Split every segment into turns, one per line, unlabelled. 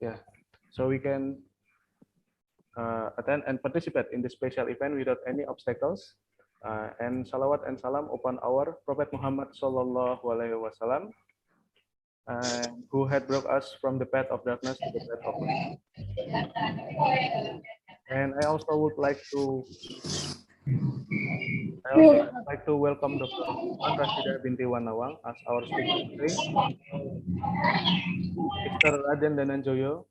Yeah, so we can attend and participate in the special event without any obstacles. And salawat and salam upon our Prophet Muhammad Sallallahu Alaihi Wasallam, who had brought us from the path of darkness to the path of light. And I also would like to welcome Dr. Rasyidah binti Nawang as our speaker today. Mr. Raden Dananjoyo,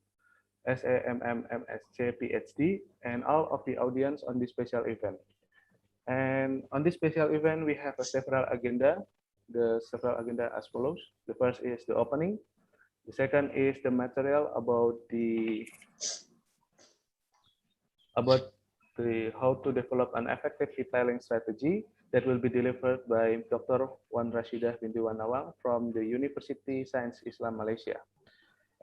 SAMM MSc PhD, and all of the audience on this special event. And on this special event, we have several agenda. The several agenda as follows. The first is the opening. The second is the material about how to develop an effective detailing strategy that will be delivered by Dr. Wan Rasyidah binti Nawang from the University Science Islam Malaysia.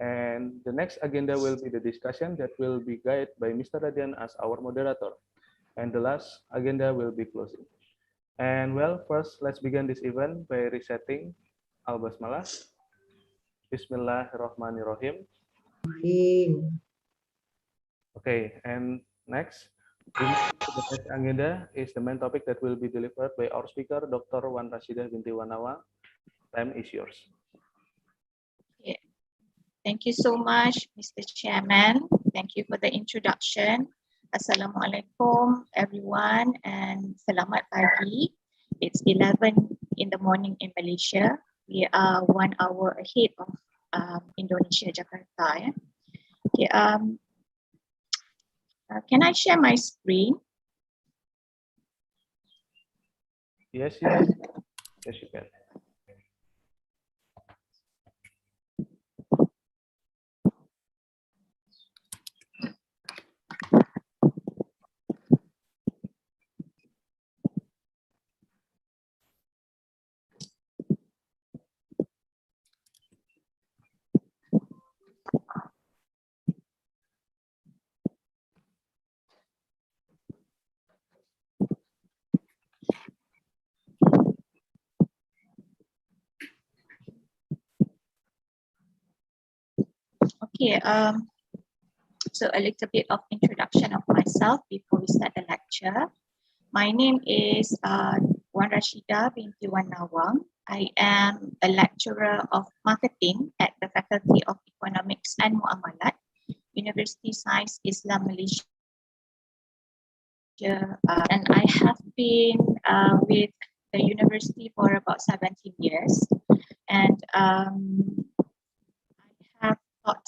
And the next agenda will be the discussion that will be guided by Mr. Radian as our moderator. And the last agenda will be closing. And well, first, let's begin this event by resetting Al-Basmalah. Bismillahirrahmanirrahim. Okay, and next, the next agenda is the main topic that will be delivered by our speaker, Dr. Wan Rasyidah binti Nawang. Time is yours.
Yeah. Thank you so much, Mr. Chairman. Thank you for the introduction. Assalamualaikum, everyone, and selamat pagi. It's 11 in the morning in Malaysia. We are 1 hour ahead of Indonesia, Jakarta. Yeah? Okay, can I share my screen?
Yes, you can. Yes, you can.
Okay, so a little bit of introduction of myself before we start the lecture. My name is Wan Rasyidah binti Nawang. I am a lecturer of marketing at the Faculty of Economics and Muamalat, University Science Islam Malaysia. And I have been with the university for about 17 years. And I have taught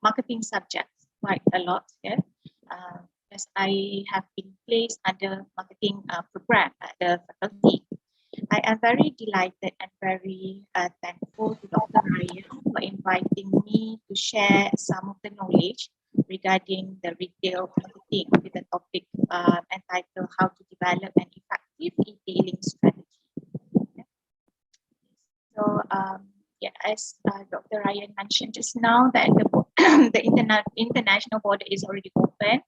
marketing subjects quite a lot here. As I have been placed under marketing program at the faculty. I am very delighted and very thankful to Dr. Ryan for inviting me to share some of the knowledge regarding the retail marketing with the topic entitled How to Develop an Effective Retailing Strategy. Okay. So, yeah, as Dr. Ryan mentioned just now, that the international border is already open.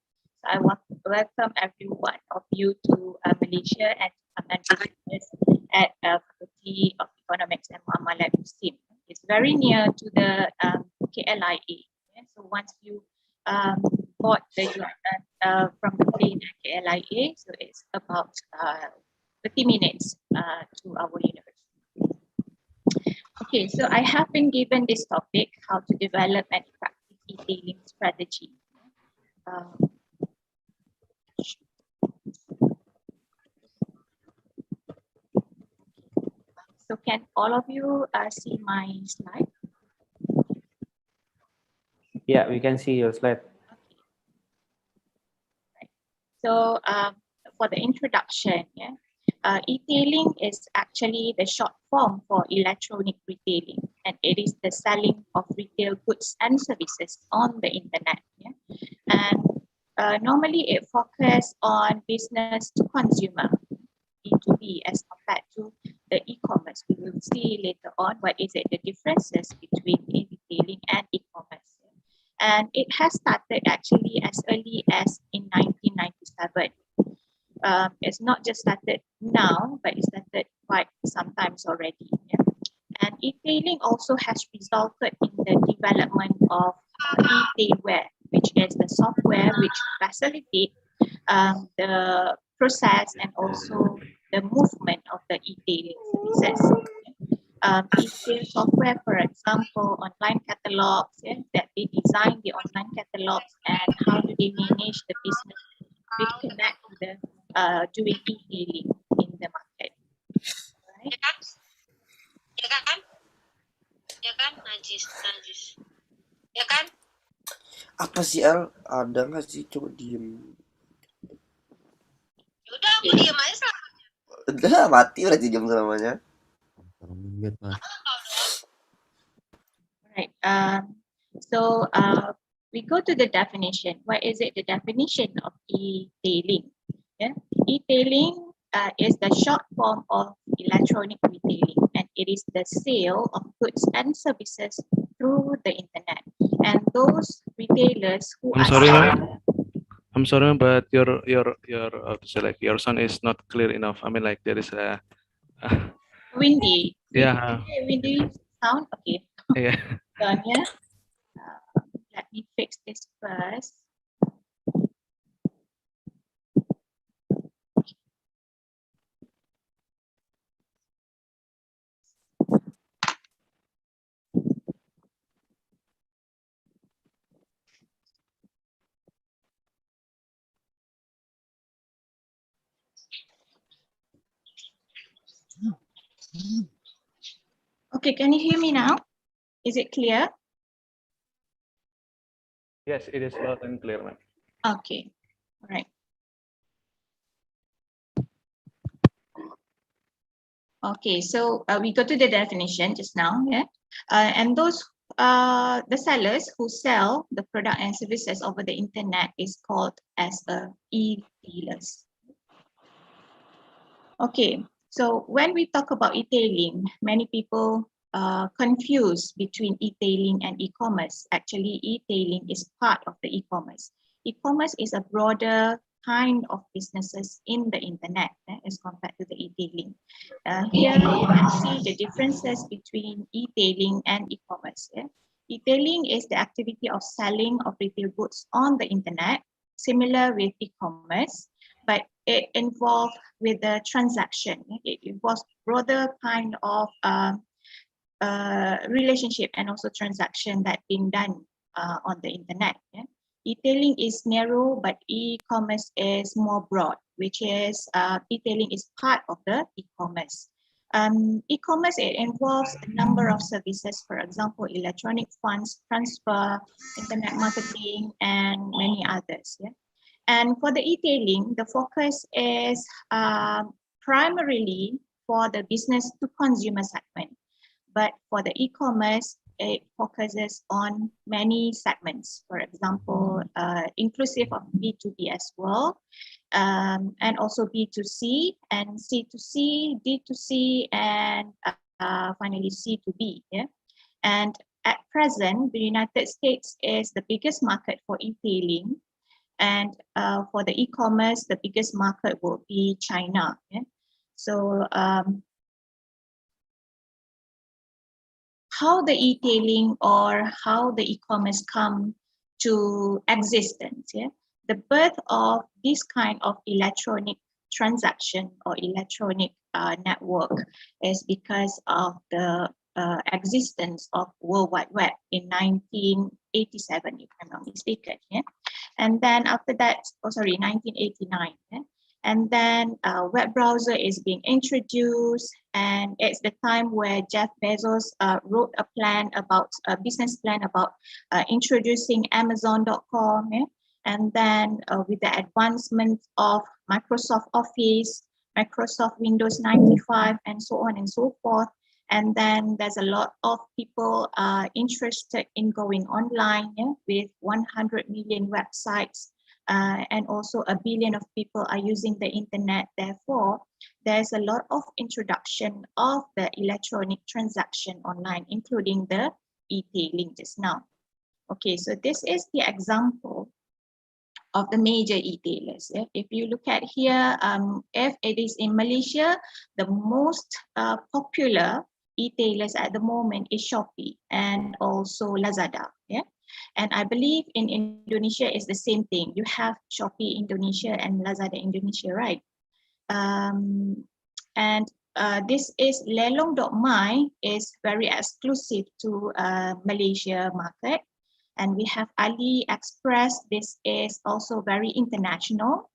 So I want to welcome every one of you to Malaysia and visit us at Faculty of Economics and Muamalat Muslim. It's very near to the KLIA. Yeah? So once you board from the plane at KLIA, so it's about 30 minutes to our university. Okay, so I have been given this topic, how to develop an effective retailing strategy. So can all of you see my slide?
Yeah, we can see your slide.
Okay. Right. So for the introduction, yeah, e-tailing is actually the short form for electronic retailing, and it is the selling of retail goods and services on the internet. Yeah? And normally it focuses on business to consumer, B2B, as compared to the e-commerce. We will see later on what is it, the differences between e-retailing and e-commerce. And it has started actually as early as in 1997. It's not just started now, but it started quite sometimes already. Yeah? And e-tailing also has resulted in the development of e-tailware, which is the software which facilitates the process and also the movement of the e-tailing services. E-tail software, for example, online catalogs, that they design the online catalogs and how do they manage the business which connect to the doing e-tailing in the market. Right?
Ya kan? Ya kan? Najis. Ya kan?
Apa sih Al? Ada nggak sih? Coba diem.
Yaudah, aku diam aja selama.
Udah mati berarti jam selamanya.
Right. So we go to the definition. What is it? The definition of e-tailing. Yeah? E-tailing is the short form of electronic retailing, and it is the sale of goods and services through the internet. And those retailers who
I'm
are
sorry,
selling,
ma'am. I'm sorry, ma'am, but your how to say, like, your sound is not clear enough. I mean, like, there is a
windy.
yeah.
Windy sound. Okay.
Yeah.
Done, yeah. Let me fix this first. Okay, can you hear me now? Is it clear?
Yes, it is loud and clear, ma'am.
Okay, all right. Okay, so we go to the definition just now, yeah. And those the sellers who sell the product and services over the internet is called as a e-tailers. Okay, so when we talk about e-tailing, many people confuse between e-tailing and e-commerce. Actually, e-tailing is part of the e-commerce. E-commerce is a broader kind of businesses in the internet as compared to the e-tailing. Here you can see the differences between e-tailing and e-commerce. E-tailing is the activity of selling of retail goods on the internet, similar with e-commerce, but it involves with the transaction. It involves broader kind of relationship and also transaction that being done on the internet. Yeah? E-tailing is narrow, but e-commerce is more broad, which is e-tailing is part of the e-commerce. E-commerce, it involves a number of services, for example, electronic funds transfer, internet marketing, and many others. Yeah? And for the e-tailing, the focus is primarily for the business to consumer segment. But for the e-commerce, it focuses on many segments. For example, inclusive of B2B as well, and also B2C and C2C, D2C, and finally C2B. Yeah? And at present, the United States is the biggest market for e-tailing. And for the e-commerce, the biggest market will be China. Yeah? So how the e-tailing or how the e-commerce come to existence? Yeah? The birth of this kind of electronic transaction or electronic network is because of the existence of World Wide Web in 1987, if I'm not mistaken. Yeah? And then after that, 1989. Yeah? And then web browser is being introduced, and it's the time where Jeff Bezos wrote a business plan about introducing Amazon.com. Yeah? And then with the advancement of Microsoft Office, Microsoft Windows 95, and so on and so forth. And then there's a lot of people interested in going online, yeah, with 100 million websites, and also 1 billion of people are using the internet. Therefore, there's a lot of introduction of the electronic transaction online, including the e-tailing just now. Okay, so this is the example of the major e-tailers. Yeah? If you look at here, if it is in Malaysia, the most popular e-tailers at the moment is Shopee and also Lazada. Yeah, and I believe in Indonesia is the same thing. You have Shopee Indonesia and Lazada Indonesia, right? And this is Lelong.my is very exclusive to Malaysia market. And we have AliExpress. This is also very international.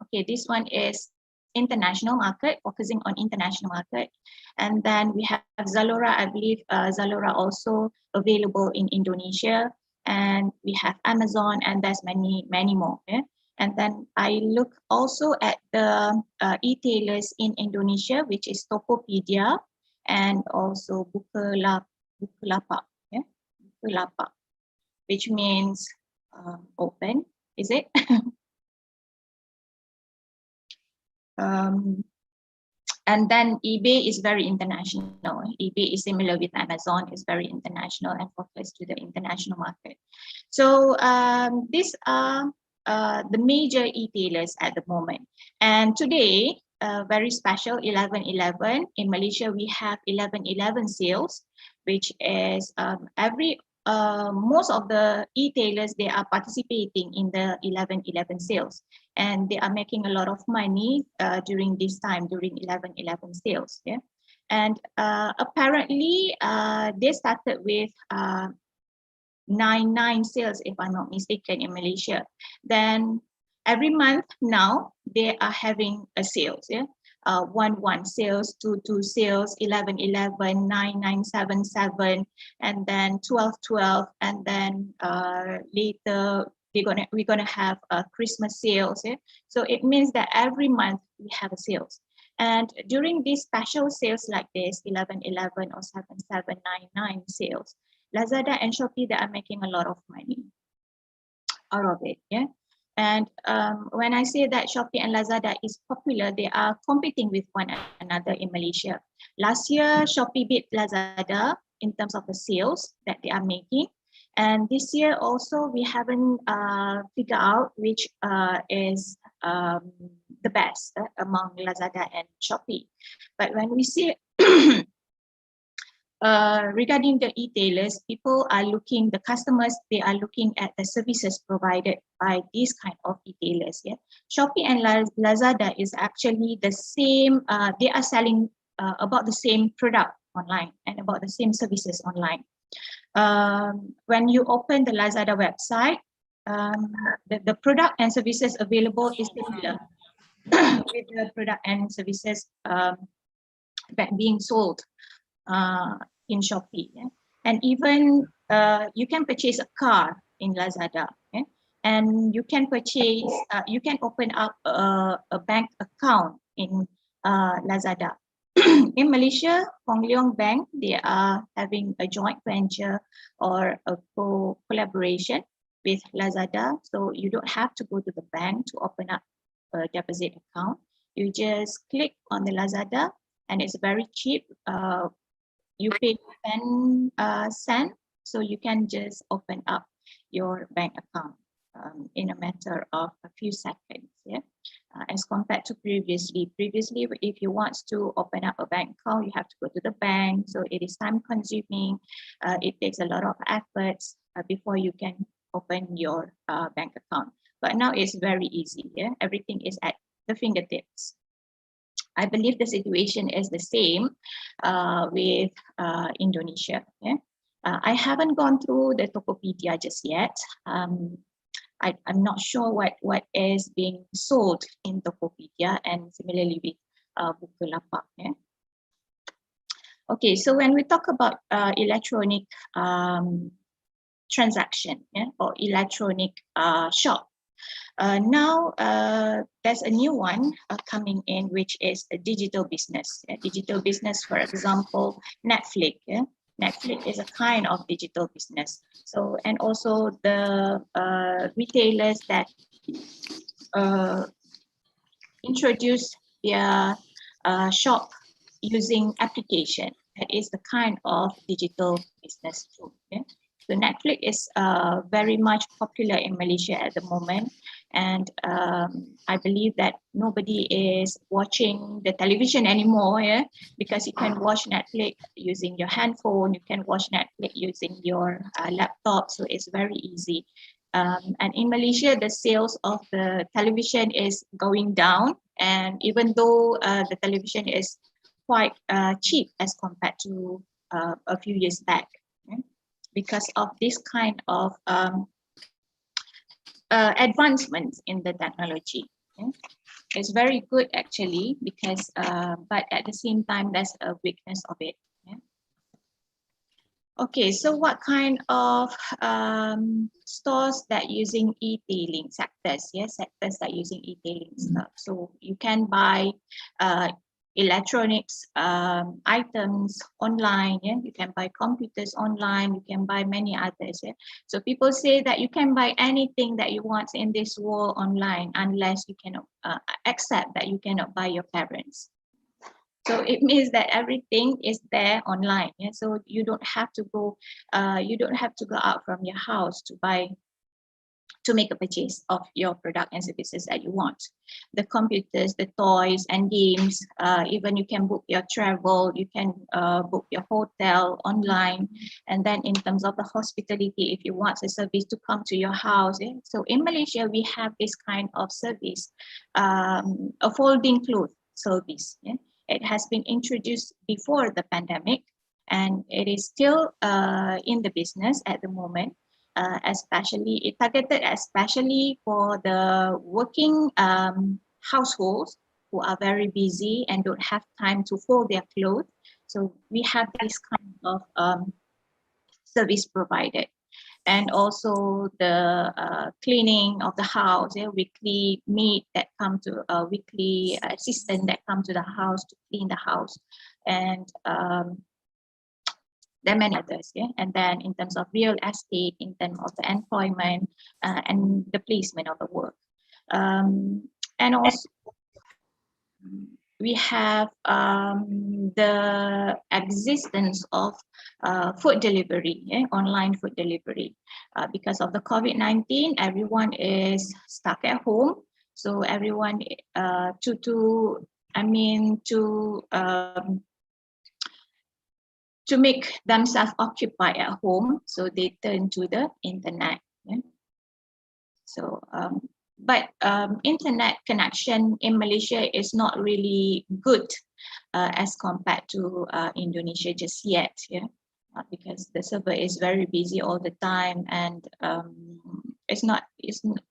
Okay, this one is international market, focusing on international market. And then we have Zalora. I believe Zalora also available in Indonesia. And we have Amazon, and there's many more. Yeah? And then I look also at the e-tailers in Indonesia, which is Tokopedia and also Bukalapak. Yeah? Bukalapak, which means open, is it? And then eBay is very international. eBay is similar with Amazon, is very international and focused to the international market. So these are the major e-tailers at the moment. And today, very special 11/11. In Malaysia, we have 11/11 sales, which is most of the e-tailers, they are participating in the 11/11 sales, and they are making a lot of money during this time, during 11/11 sales. Yeah, and apparently they started with 9/9 sales, if I'm not mistaken, in Malaysia. Then every month now they are having a sales. Yeah. 1/1 sales, 2/2 sales, 11/11, 9/9/7/7, and then 12/12, and then later we're gonna have Christmas sales. Yeah? So it means that every month we have a sales, and during these special sales like this, 11/11 or 7/7, 9/9 sales, Lazada and Shopee, they are making a lot of money out of it. Yeah. And when I say that Shopee and Lazada is popular, they are competing with one another in Malaysia. Last year, Shopee beat Lazada in terms of the sales that they are making. And this year also, we haven't figured out which is the best among Lazada and Shopee. But when we see regarding the e-tailers, people are looking, the customers, they are looking at the services provided by these kind of e-tailers. Yeah? Shopee and Lazada is actually the same, they are selling about the same product online and about the same services online. When you open the Lazada website, the product and services available is similar with the product and services that being sold in Shopee. Yeah? And even you can purchase a car in Lazada. Yeah? And you can purchase, you can open up a bank account in Lazada. In Malaysia, Hong Leong Bank, they are having a joint venture or a collaboration with Lazada. So you don't have to go to the bank to open up a deposit account. You just click on the Lazada, and it's very cheap. You pay 10 cents, so you can just open up your bank account in a matter of a few seconds. Yeah, as compared to previously. Previously, if you want to open up a bank account, you have to go to the bank, so it is time consuming. It takes a lot of efforts before you can open your bank account. But now it's very easy. Yeah, everything is at the fingertips. I believe the situation is the same with Indonesia. Yeah? I haven't gone through the Tokopedia just yet. I'm not sure what is being sold in Tokopedia, and similarly with Bukalapak. Yeah? Okay, so when we talk about electronic transaction, yeah, or electronic shop, now there's a new one coming in, which is a digital business. Digital business, for example, Netflix. Yeah? Netflix is a kind of digital business. So, and also the retailers that introduce their shop using application. That is the kind of digital business too. Yeah? So Netflix is very much popular in Malaysia at the moment. And I believe that nobody is watching the television anymore, yeah, because you can watch Netflix using your handphone, you can watch Netflix using your laptop, so it's very easy. And in Malaysia, the sales of the television is going down, and even though the television is quite cheap as compared to a few years back, yeah, because of this kind of advancements in the technology. Yeah. It's very good actually, because but at the same time there's a weakness of it. Yeah. Okay, so what kind of stores that using e-tailing sectors? Yes, sectors that using e-tailing stuff. So you can buy electronics items online. Yeah, you can buy computers online. You can buy many others. Yeah? So people say that you can buy anything that you want in this world online, unless you cannot accept that you cannot buy your parents. So it means that everything is there online. Yeah? So you don't have to go. You don't have to go out from your house to make a purchase of your product and services that you want. The computers, the toys and games, even you can book your travel, you can book your hotel online. And then in terms of the hospitality, if you want a service to come to your house. Yeah? So in Malaysia, we have this kind of service, a folding clothes service. Yeah? It has been introduced before the pandemic, and it is still in the business at the moment. Especially it targeted especially for the working households who are very busy and don't have time to fold their clothes. So we have this kind of service provided. And also the cleaning of the house, weekly maid that come to weekly assistant that come to the house to clean the house. And there are many others, yeah. And then in terms of real estate, in terms of the employment and the placement of the work, and also we have the existence of food delivery, yeah? Online food delivery. Because of the COVID-19, everyone is stuck at home, so everyone to make themselves occupied at home, so they turn to the internet. Yeah? So, but internet connection in Malaysia is not really good as compared to Indonesia just yet. Yeah, because the server is very busy all the time, and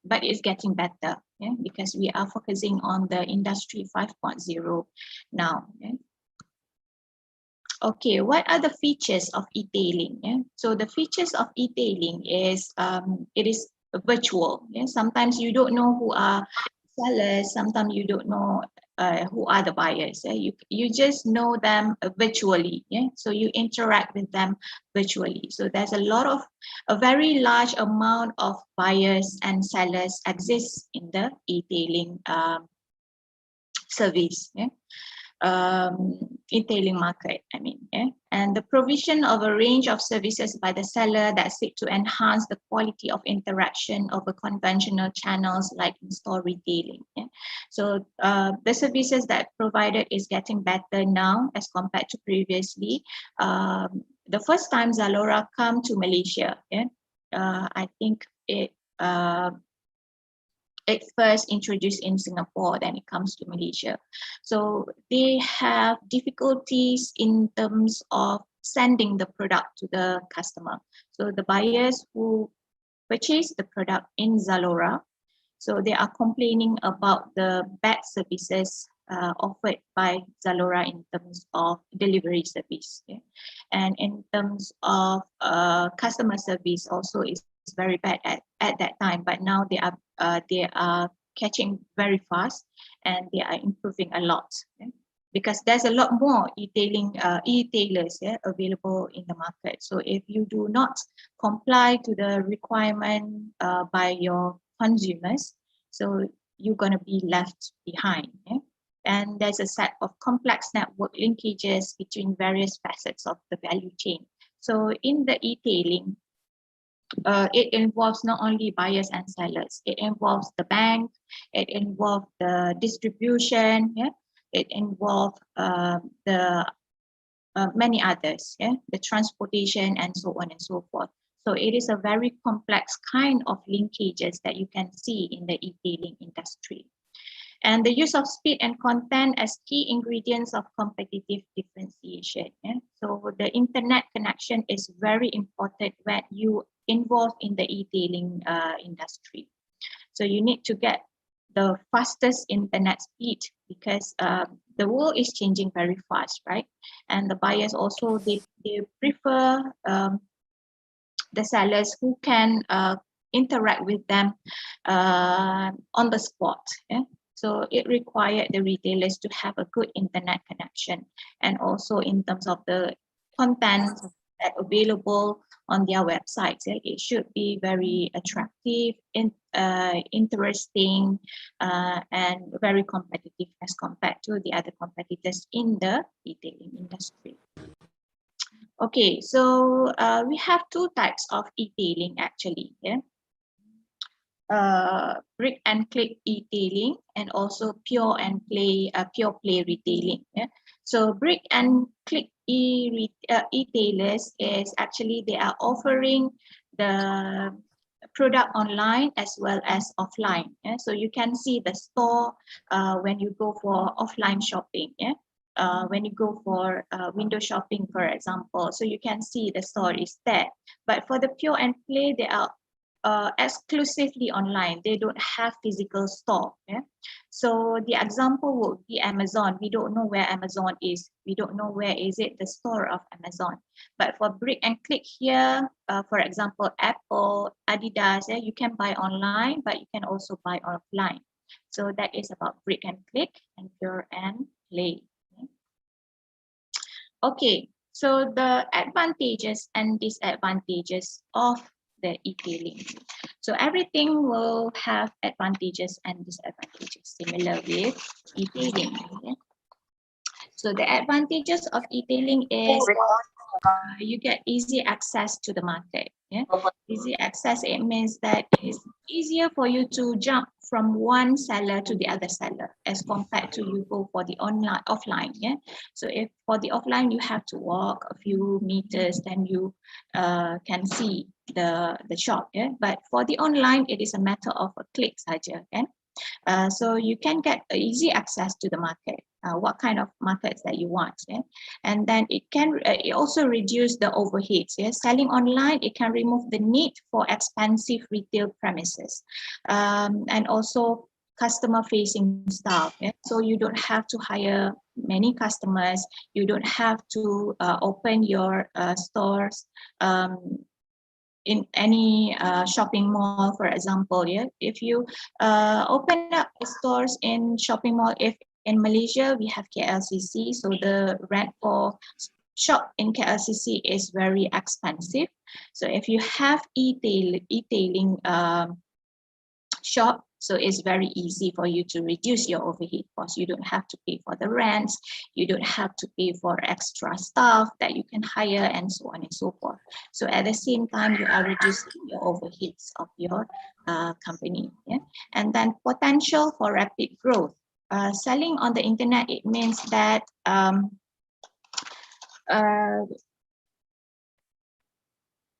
but it's getting better. Yeah, because we are focusing on the industry 5.0 now. Yeah? Okay, what are the features of e-tailing? Yeah? So the features of e-tailing is it is virtual. Yeah? Sometimes you don't know who are sellers, sometimes you don't know who are the buyers. Yeah? You just know them virtually. Yeah? So you interact with them virtually. So there's a very large amount of buyers and sellers exist in the e-tailing service. Yeah? E-tailing market, I mean, yeah, and the provision of a range of services by the seller that seek to enhance the quality of interaction over conventional channels like in-store retailing. Yeah? So the services that provided is getting better now as compared to previously. The first time Zalora come to Malaysia, yeah, I think it first introduced in Singapore, then it comes to Malaysia. So they have difficulties in terms of sending the product to the customer. So the buyers who purchase the product in Zalora, so they are complaining about the bad services offered by Zalora in terms of delivery service. Yeah? And in terms of customer service also is very bad at that time, but now they are catching very fast, and they are improving a lot. Yeah? Because there's a lot more e-tailers, yeah, available in the market. So if you do not comply to the requirement by your consumers, so you're going to be left behind. Yeah? And there's a set of complex network linkages between various facets of the value chain. So in the e-tailing, it involves not only buyers and sellers, it involves the bank, it involves the distribution, yeah, it involves the many others, yeah, the transportation and so on and so forth. So it is a very complex kind of linkages that you can see in the e-tailing industry. And the use of speed and content as key ingredients of competitive differentiation. Yeah? So the internet connection is very important when you involve in the e-tailing industry. So you need to get the fastest internet speed because the world is changing very fast, right? And the buyers also, they prefer the sellers who can interact with them on the spot. Yeah? So it required the retailers to have a good internet connection, and also in terms of the content that available on their websites, it should be very attractive, interesting, and very competitive as compared to the other competitors in the retailing industry. Okay, so we have two types of e-tailing actually. Yeah? Brick and click e-tailing and also pure play retailing. Yeah? So brick and click e-tailers is actually they are offering the product online as well as offline. Yeah? So you can see the store when you go for offline shopping. Yeah? When you go for window shopping, for example, so you can see the store is there. But for the pure and play, they are exclusively online. They don't have physical store. Yeah? So the example would be Amazon. We don't know where Amazon is. We don't know where is it the store of Amazon. But for brick and click here, for example, Apple, Adidas, yeah, you can buy online, but you can also buy offline. So that is about brick and click and pure and play. Okay, so the advantages and disadvantages of the e-tailing. So everything will have advantages and disadvantages similar with e-tailing. Okay? So the advantages of e-tailing is you get easy access to the market. Yeah? Easy access, it means that it's easier for you to jump from one seller to the other seller as compared to you go for the offline. Yeah. So if for the offline you have to walk a few meters, then you can see the shop. Yeah. But for the online, it is a matter of a click saja. Okay? So you can get easy access to the market, what kind of markets that you want. Yeah? And then it also reduce the overheads. Yeah? Selling online, it can remove the need for expensive retail premises, and also customer facing staff. Yeah? So you don't have to hire many customers. You don't have to open your stores in any shopping mall, for example. Yeah, if you open up stores in shopping mall, if in Malaysia we have KLCC, so the rent for shop in KLCC is very expensive. So if you have e-tailing shop, so it's very easy for you to reduce your overhead costs. You don't have to pay for the rents, you don't have to pay for extra staff that you can hire, and so on and so forth. So at the same time, you are reducing your overheads of your company. Yeah? And then potential for rapid growth. Selling on the internet, it means that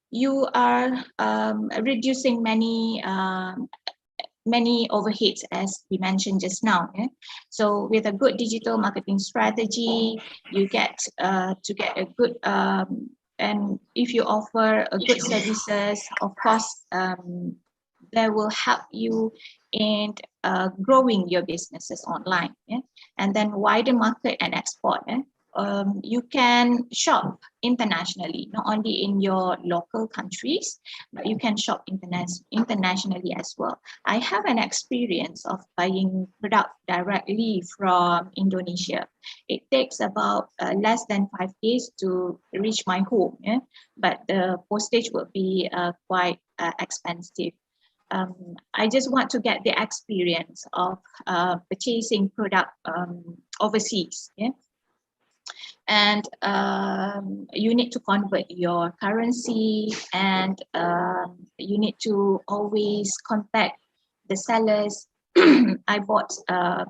you are reducing many overheads, as we mentioned just now. Yeah? So with a good digital marketing strategy, you get to get a good, and if you offer a good services, of course, that will help you in growing your businesses online. Yeah? And then wider market and export. Yeah? You can shop internationally, not only in your local countries, but you can shop internationally as well. I have an experience of buying product directly from Indonesia. It takes about less than 5 days to reach my home, yeah? But the postage will be quite expensive. I just want to get the experience of purchasing product overseas. Yeah? and you need to convert your currency, and you need to always contact the sellers. I bought a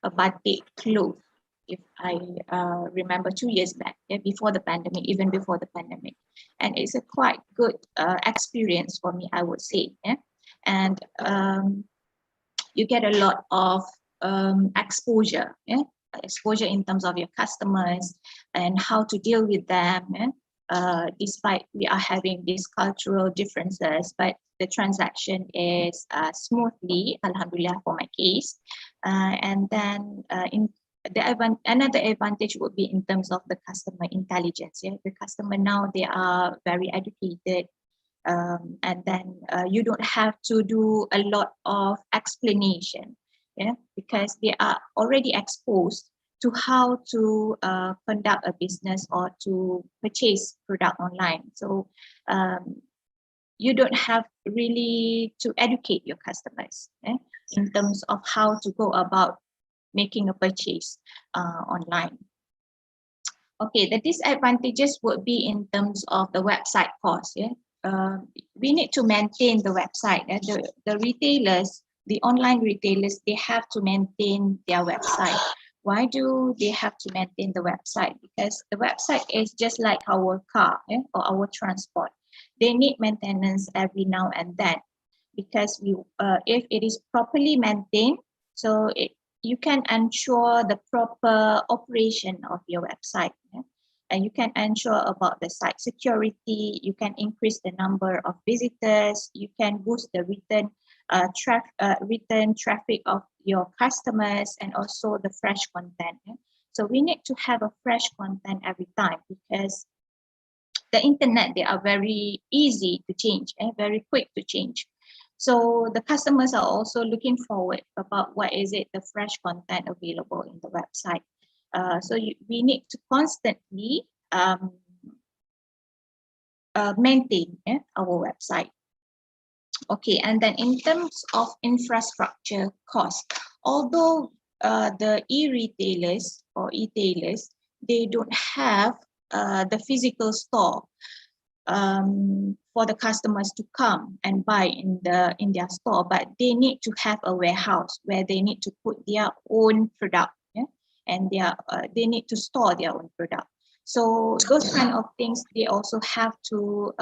batik cloth, if I remember, 2 years back, before the pandemic, even before the pandemic, and it's a quite good experience for me, I would say. And you get a lot of exposure, exposure in terms of your customers and how to deal with them, despite we are having these cultural differences, but the transaction is smoothly, alhamdulillah, for my case. And then another advantage would be in terms of the customer intelligence. The customer now, they are very educated, and then you don't have to do a lot of explanation, because they are already exposed to how to conduct a business or to purchase product online. So you don't have really to educate your customers in terms of how to go about making a purchase online. Okay, the disadvantages would be in terms of the website cost. We need to maintain the website. The retailers, the online retailers, they have to maintain their website. Why do they have to maintain the website? Because the website is just like our car, or our transport. They need maintenance every now and then, because if it is properly maintained, so you can ensure the proper operation of your website. And you can ensure about the site security, you can increase the number of visitors, you can boost the return traffic of your customers, and also the fresh content. So we need to have a fresh content every time, because the internet, they are very easy to change and very quick to change. So the customers are also looking forward about what is it, the fresh content available in the website. So we need to constantly maintain our website. Okay, and then in terms of infrastructure cost, although the e-retailers or e-tailers, they don't have the physical store for the customers to come and buy in their store, but they need to have a warehouse where they need to put their own product, and they need to store their own product. So those kind of things, they also have to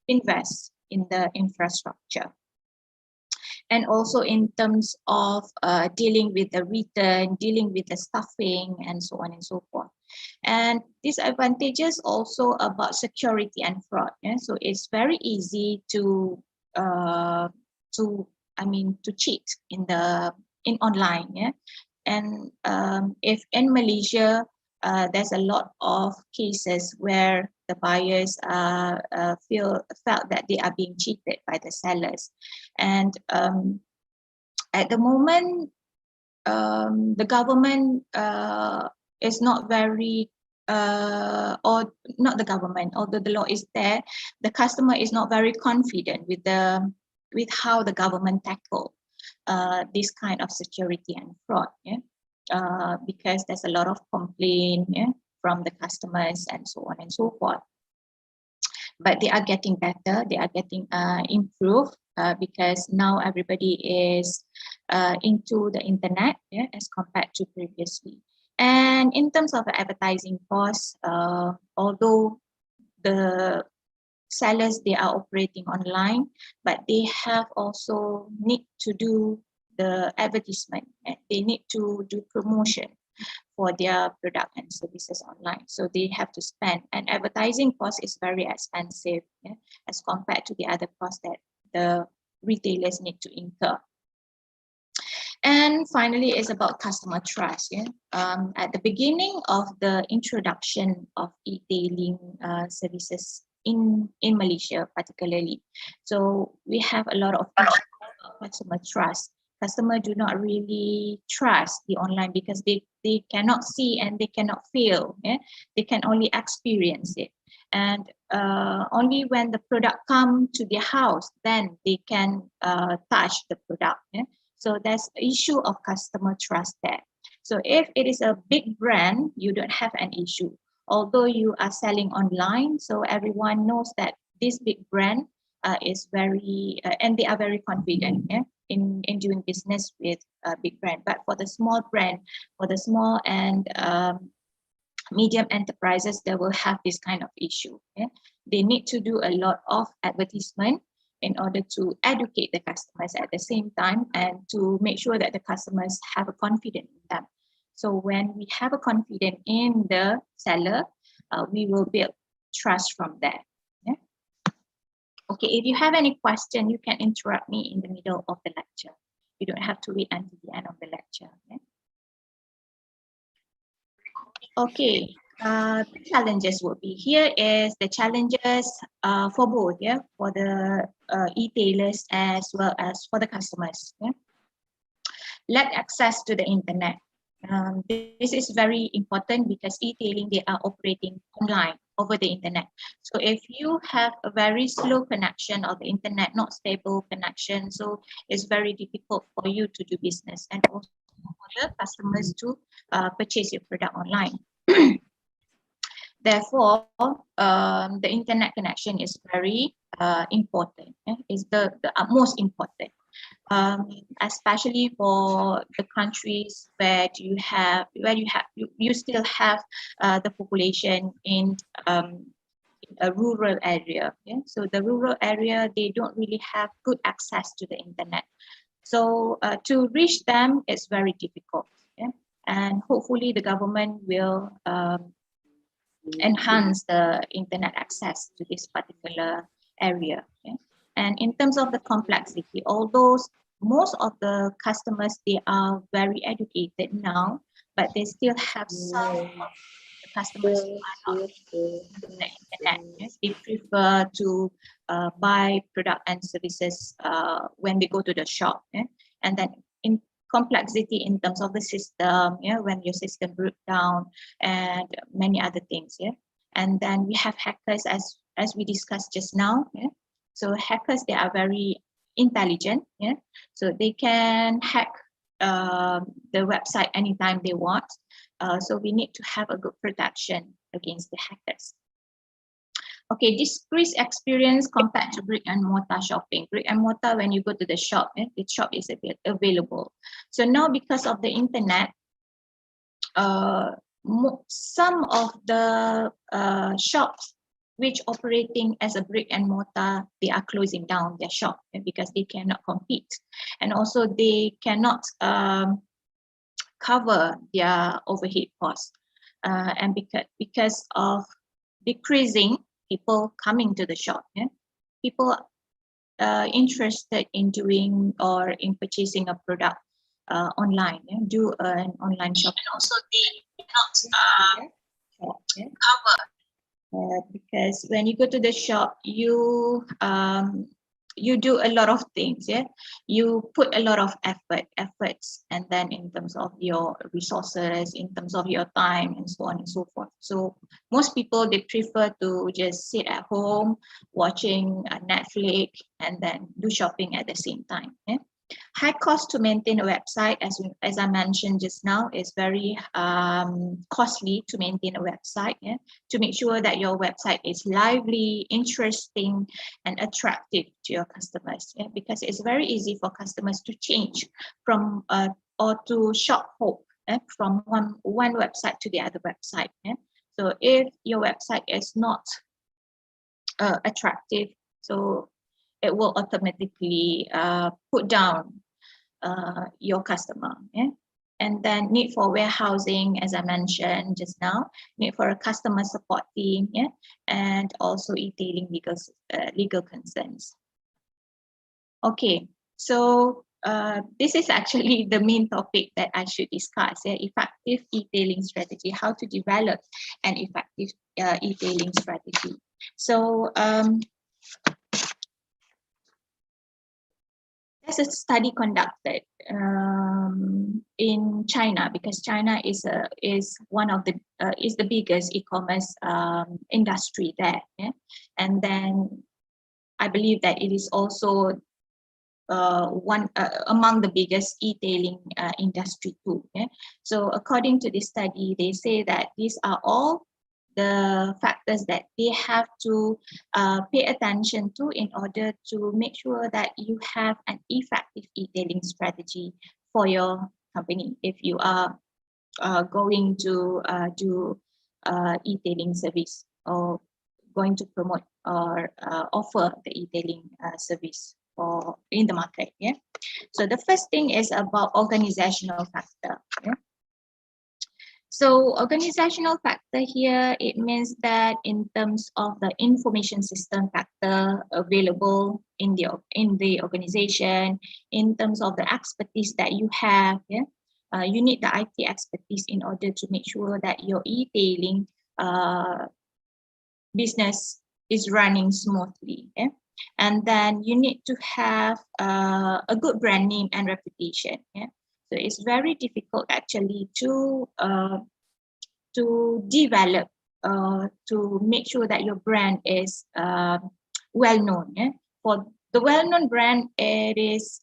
invest in the infrastructure. And also in terms of dealing with the return, dealing with the stuffing, and so on and so forth. And disadvantages also about security and fraud. So it's very easy to cheat in online. And if in Malaysia, there's a lot of cases where the buyers felt that they are being cheated by the sellers. And at the moment, the government is not very, or not the government, although the law is there, the customer is not very confident with how the government tackle this kind of security and fraud, because there's a lot of complaint from the customers and so on and so forth. But they are getting better, they are getting improved, because now everybody is into the internet as compared to previously. And in terms of the advertising costs, although the sellers, they are operating online, but they have also need to do the advertisement, and they need to do promotion for their product and services online. So they have to spend, and advertising cost is very expensive as compared to the other costs that the retailers need to incur. And finally, it's about customer trust. At the beginning of the introduction of e-tailing services in Malaysia particularly, so we have a lot of customer trust. Customers do not really trust the online because they cannot see and they cannot feel. They can only experience it. And only when the product comes to their house, then they can touch the product. So there's an issue of customer trust there. So if it is a big brand, you don't have an issue. Although you are selling online, so everyone knows that this big brand is very, and they are very confident in doing business with a big brand. But for the small brand, for the small and medium enterprises, they will have this kind of issue. They need to do a lot of advertisement in order to educate the customers at the same time and to make sure that the customers have a confidence in them. So when we have a confidence in the seller, we will build trust from there. Okay, if you have any question, you can interrupt me in the middle of the lecture. You don't have to wait until the end of the lecture. Okay, the challenges will be here is the challenges for both, for the e-tailers as well as for the customers. Lack access to the internet. This is very important because e-tailing, they are operating online over the internet. So if you have a very slow connection or the internet not stable connection, so it's very difficult for you to do business and also for the customers to purchase your product online. Therefore, the internet connection is very important. It's the most important. Especially for the countries where you still have the population in a rural area. So the rural area, they don't really have good access to the internet. So to reach them, it's very difficult. And hopefully the government will enhance the internet access to this particular area. And in terms of the complexity, although most of the customers, they are very educated now, but they still have some of the customers who are not using the internet. They prefer to buy product and services when they go to the shop. And then in complexity in terms of the system, when your system broke down and many other things. And then we have hackers as we discussed just now. So hackers, they are very intelligent. So they can hack the website anytime they want. So we need to have a good protection against the hackers. Okay, decreased experience compared to brick and mortar shopping. Brick and mortar, when you go to the shop, the shop is available. So now because of the internet, some of the shops which operating as a brick and mortar, they are closing down their shop because they cannot compete. And also they cannot cover their overhead costs. And because of decreasing people coming to the shop, people interested in doing or in purchasing a product online, do an online shop.
And also they cannot cover.
Because when you go to the shop, you do a lot of things. You put a lot of efforts, and then in terms of your resources, in terms of your time, and so on and so forth. So most people, they prefer to just sit at home watching Netflix and then do shopping at the same time. High cost to maintain a website, as I mentioned just now, is very costly to maintain a website. To make sure that your website is lively, interesting, and attractive to your customers. Because it's very easy for customers to change from or to shop hop from one website to the other website. So if your website is not attractive, so it will automatically put down your customer. And then need for warehousing, as I mentioned just now, need for a customer support team, and also e-tailing legal concerns. Okay, so this is actually the main topic that I should discuss. Effective e-tailing strategy, how to develop an effective e-tailing strategy. So there's a study conducted in China, because China is one of the is the biggest e-commerce industry there. And then I believe that it is also among the biggest e-tailing industry too. Yeah? So according to this study, they say that these are all the factors that they have to pay attention to in order to make sure that you have an effective e-tailing strategy for your company if you are going to do e-tailing service or going to promote or offer the e-tailing service or in the market. Yeah. So the first thing is about organizational factor. Yeah? So organizational factor here, it means that in terms of the information system factor available in the organization, in terms of the expertise that you have, yeah, you need the IT expertise in order to make sure that your e-tailing business is running smoothly. Yeah? And then you need to have a good brand name and reputation. Yeah? So it's very difficult actually to develop, to make sure that your brand is well known. Yeah? For the well-known brand, it is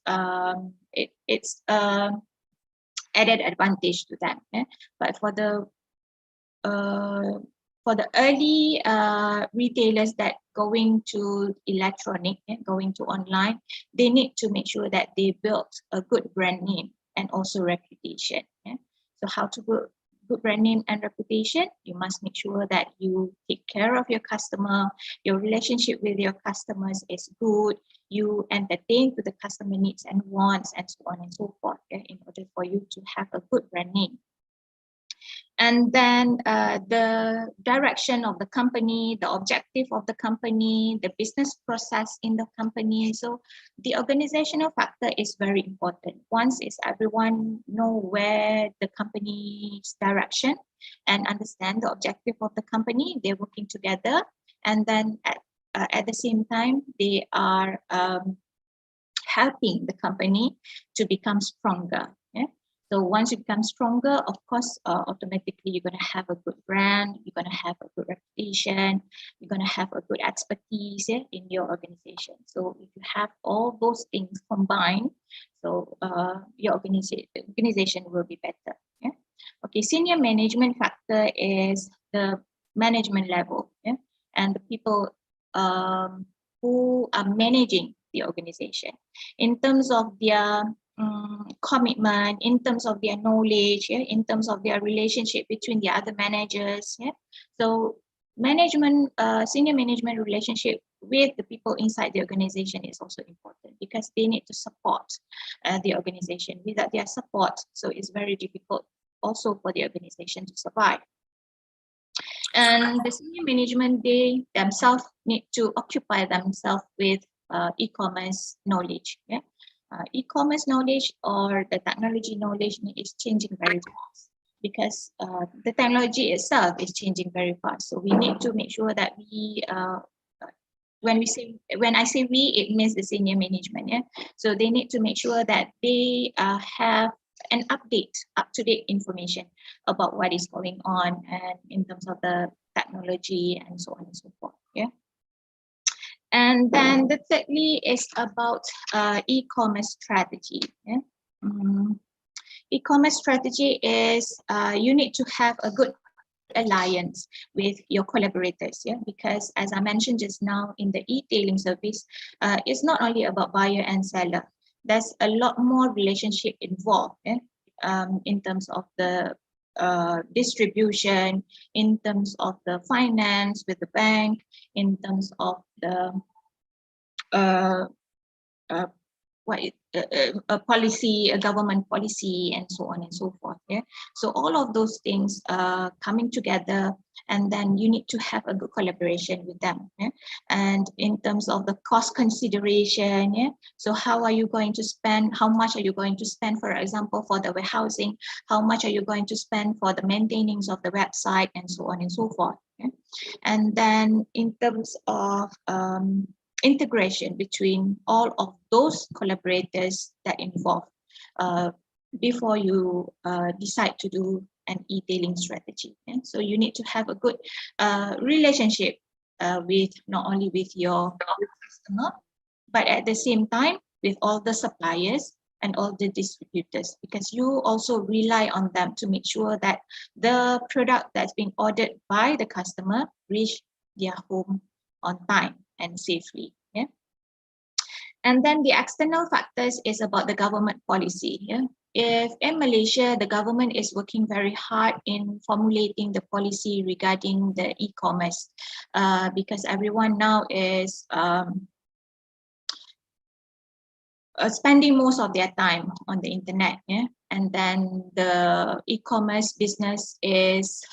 it's added advantage to them. Yeah? But for the early retailers that going to electronic, going to online, they need to make sure that they build a good brand name and also reputation. Yeah? So how to build good brand name and reputation? You must make sure that you take care of your customer, your relationship with your customers is good, you entertain to the customer needs and wants and so on and so forth, yeah, in order for you to have a good brand name. And then the direction of the company, the objective of the company, the business process in the company. So the organizational factor is very important. Once is everyone know where the company's direction and understand the objective of the company, they're working together. And then at the same time, they are helping the company to become stronger. Yeah? So once you become stronger, of course, automatically you're going to have a good brand, you're going to have a good reputation, you're going to have a good expertise, yeah, in your organization. So if you have all those things combined, so your organization will be better. Yeah? Okay, senior management factor is the management level, yeah? And the people who are managing the organization in terms of their commitment, in terms of their knowledge, yeah, in terms of their relationship between the other managers. Yeah? So management, senior management relationship with the people inside the organization is also important because they need to support the organization. Without their support, so it's very difficult also for the organization to survive. And the senior management, they themselves need to occupy themselves with e-commerce knowledge. Yeah? E-commerce knowledge or the technology knowledge is changing very fast because the technology itself is changing very fast. So we need to make sure that we, when I say we, it means the senior management. Yeah. So they need to make sure that they have an up-to-date information about what is going on and in terms of the technology and so on and so forth. Yeah. And then the thirdly is about e-commerce strategy. Yeah? E-commerce strategy is you need to have a good alliance with your collaborators, yeah, because as I mentioned just now in the e-tailing service, it's not only about buyer and seller. There's a lot more relationship involved, yeah? In terms of the distribution, in terms of the finance with the bank, in terms of the a policy, a government policy, and so on and so forth. Yeah. So all of those things coming together, and then you need to have a good collaboration with them. Yeah. And in terms of the cost consideration, yeah. So how are you going to spend? How much are you going to spend, for example, for the warehousing? How much are you going to spend for the maintenance of the website, and so on and so forth. Yeah. And then in terms of integration between all of those collaborators that involve before you decide to do an e-tailing strategy. And so you need to have a good relationship with not only with your customer, but at the same time, with all the suppliers and all the distributors, because you also rely on them to make sure that the product that's been ordered by the customer reach their home on time and safely. Yeah. And then the external factors is about the government policy. Yeah. If in Malaysia, the government is working very hard in formulating the policy regarding the e-commerce, because everyone now is spending most of their time on the internet, yeah, and then the e-commerce business is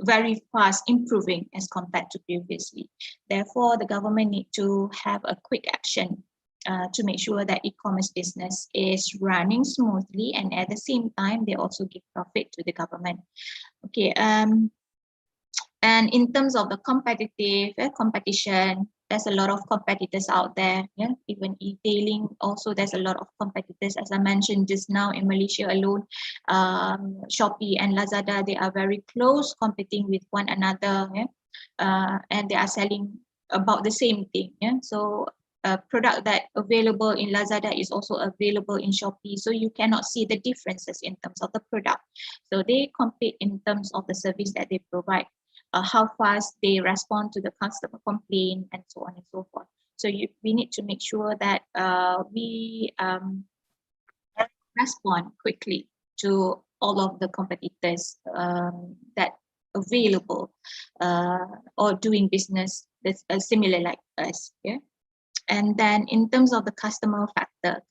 very fast improving as compared to previously. Therefore, the government need to have a quick action to make sure that e-commerce business is running smoothly, and at the same time, they also give profit to the government. Okay, and in terms of the competitive competition, there's a lot of competitors out there. Yeah, even e-tailing also, there's a lot of competitors. As I mentioned just now, in Malaysia alone, Shopee and Lazada, they are very close, competing with one another. Yeah, and they are selling about the same thing. Yeah, so a product that available in Lazada is also available in Shopee, so you cannot see the differences in terms of the product. So they compete in terms of the service that they provide. How fast they respond to the customer complaint, and so on and so forth. So we need to make sure that we respond quickly to all of the competitors that available or doing business that's similar like us. Yeah. And then in terms of the customer factor,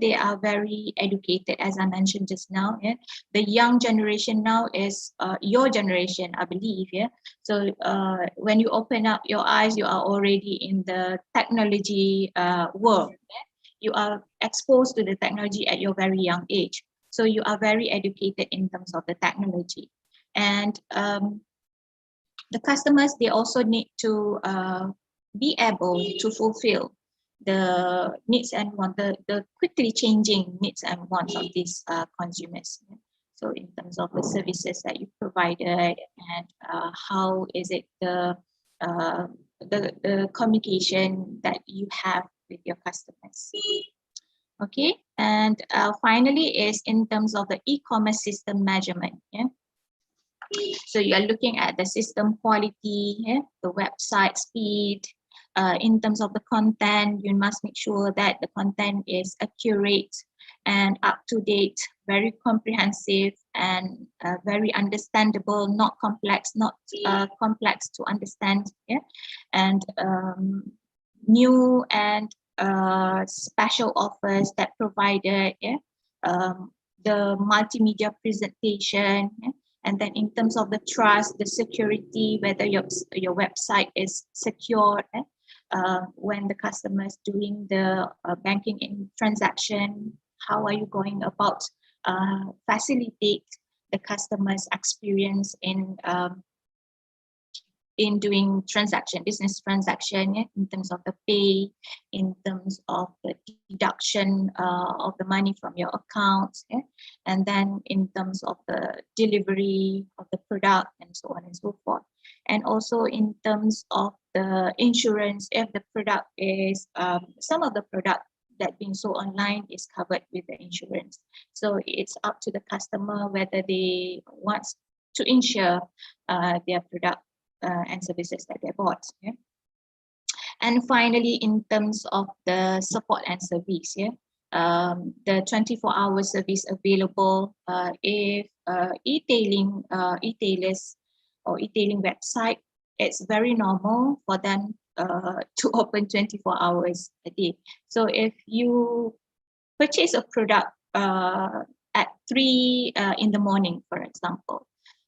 they are very educated, as I mentioned just now. Yeah, the young generation now is your generation, I believe. Yeah, so when you open up your eyes, you are already in the technology world. Yeah? You are exposed to the technology at your very young age, so you are very educated in terms of the technology. And the customers, they also need to be able to fulfill the needs and wants, the quickly changing needs and wants of these consumers. So in terms of the services that you provided, and how is it the communication that you have with your customers. Okay, and finally is in terms of the e-commerce system measurement. Yeah. So you are looking at the system quality, yeah, the website speed. In terms of the content, you must make sure that the content is accurate and up to date, very comprehensive, and very understandable, not complex, complex to understand. Yeah, and new and special offers that provided. Yeah, the multimedia presentation. Yeah? And then in terms of the trust, the security, whether your website is secure, when the customer is doing the banking in transaction, how are you going about facilitate the customer's experience in doing business transaction, yeah, in terms of the pay, in terms of the deduction of the money from your account, yeah, and then in terms of the delivery of the product, and so on and so forth. And also in terms of the insurance, if the product is, some of the product that being sold online is covered with the insurance. So it's up to the customer whether they want to insure their product and services that they bought. Yeah? And finally, in terms of the support and service, yeah, the 24-hour service available if e-tailers or e-tailing website, it's very normal for them to open 24 hours a day. So if you purchase a product at 3 in the morning, for example,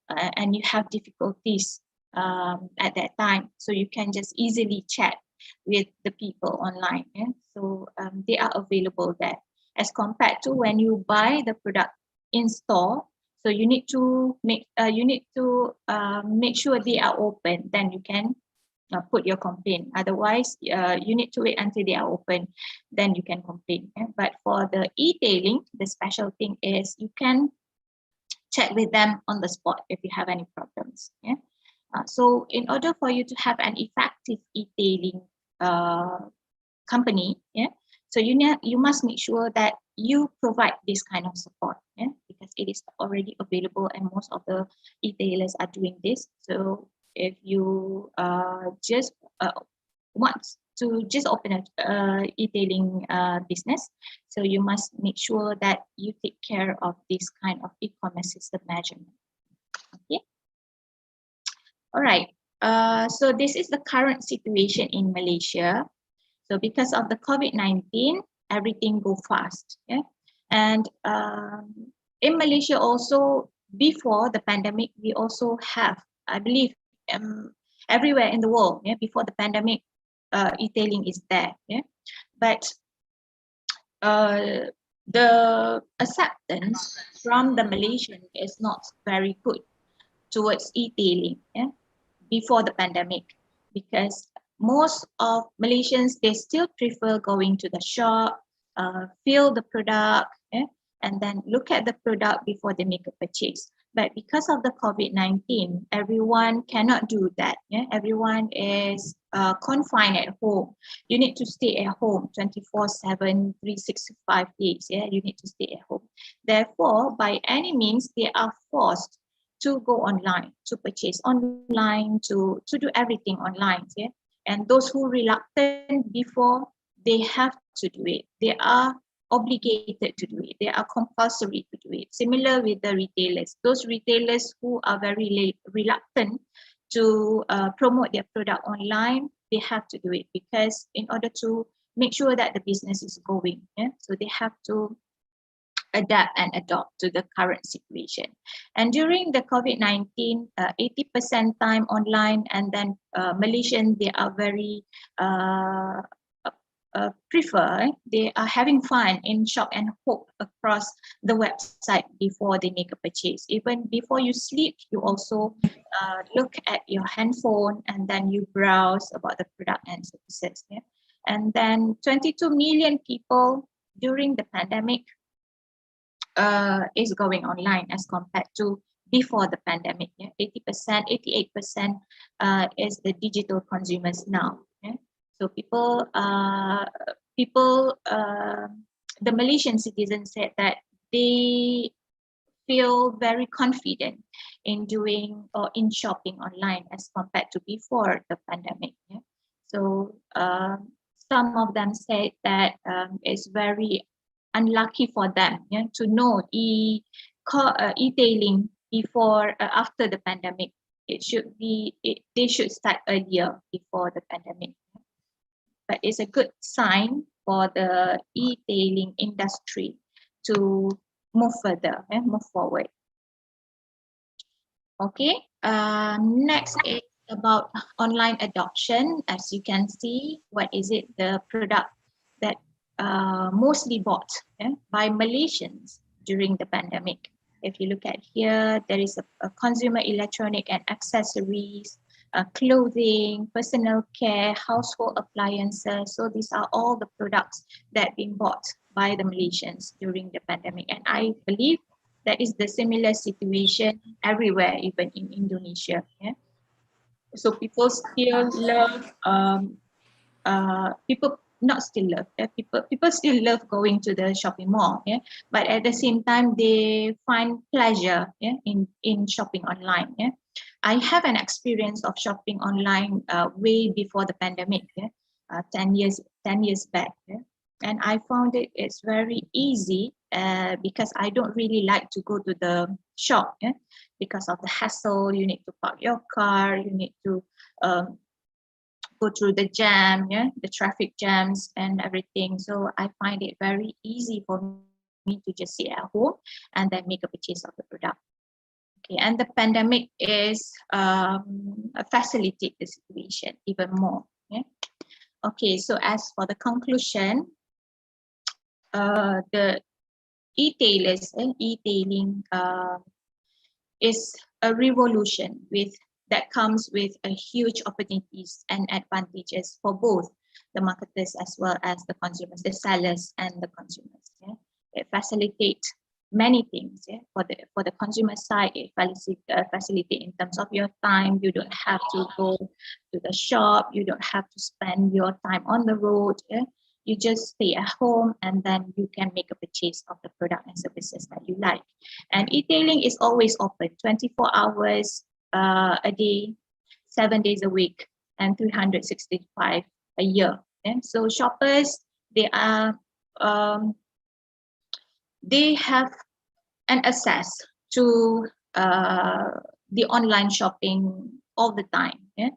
and you have difficulties at that time, so you can just easily chat with the people online. Yeah? So they are available there, as compared to when you buy the product in store. So you need to make sure they are open, then you can put your complaint. Otherwise, you need to wait until they are open, then you can complain. Yeah? But for the e-tailing, the special thing is you can chat with them on the spot if you have any problems. Yeah? So in order for you to have an effective e-tailing company, yeah, So you must make sure that you provide this kind of support, because it is already available and most of the retailers are doing this. So if you just want to just open a e-tailing business, so you must make sure that you take care of this kind of e-commerce system measurement. Okay. All right. So this is the current situation in Malaysia. So because of the COVID-19, everything go fast. Yeah? And in Malaysia also, before the pandemic, we also have, I believe, everywhere in the world, before the pandemic, e-tailing is there. But the acceptance from the Malaysian is not very good towards e-tailing before the pandemic, because most of Malaysians, they still prefer going to the shop, feel the product, and then look at the product before they make a purchase. But because of the COVID-19, everyone cannot do that. Everyone is confined at home. You need to stay at home 24/7, 365 days. You need to stay at home. Therefore, by any means, they are forced to go online, to purchase online, to do everything online. And those who reluctant before, they have to do it. They are obligated to do it. They are compulsory to do it. Similar with the retailers. Those retailers who are very reluctant to promote their product online, they have to do it, because in order to make sure that the business is going, so they have to adapt and adopt to the current situation. And during the COVID-19, 80% time online, and then Malaysian, they are very they are having fun in shop and hope across the website before they make a purchase. Even before you sleep, you also look at your handphone and then you browse about the product and services. And then 22 million people during the pandemic is going online as compared to before the pandemic. 80%, 88% is the digital consumers now. So the Malaysian citizens said that they feel very confident in doing or in shopping online as compared to before the pandemic. So some of them said that it's very unlucky for them to know e-tailing before after the pandemic. They should start earlier before the pandemic. But it's a good sign for the e-tailing industry to move further and move forward. Okay, next is about online adoption. As you can see, what is it? The product that mostly bought by Malaysians during the pandemic. If you look at here, there is a consumer electronic and accessories, clothing, personal care, household appliances. So these are all the products that have been bought by the Malaysians during the pandemic. And I believe that is the similar situation everywhere, even in Indonesia. So people still love, people still love going to the shopping mall, but at the same time they find pleasure in shopping online. I have an experience of shopping online way before the pandemic, 10 years back, and I found it's very easy because I don't really like to go to the shop because of the hassle. You need to park your car, you need to go through the jam, the traffic jams and everything. So I find it very easy for me to just sit at home and then make a purchase of the product. Okay, and the pandemic is facilitate the situation even more. Okay, so as for the conclusion, the e-tailing is a revolution that comes with a huge opportunities and advantages for both the marketers as well as the consumers, the sellers and the consumers. It facilitates many things. For the consumer side, it facilitates in terms of your time. You don't have to go to the shop. You don't have to spend your time on the road. You just stay at home and then you can make a purchase of the product and services that you like. And e-tailing is always open 24 hours a day, 7 days a week, and 365 a year. Okay? So shoppers, they have an access to the online shopping all the time, yeah?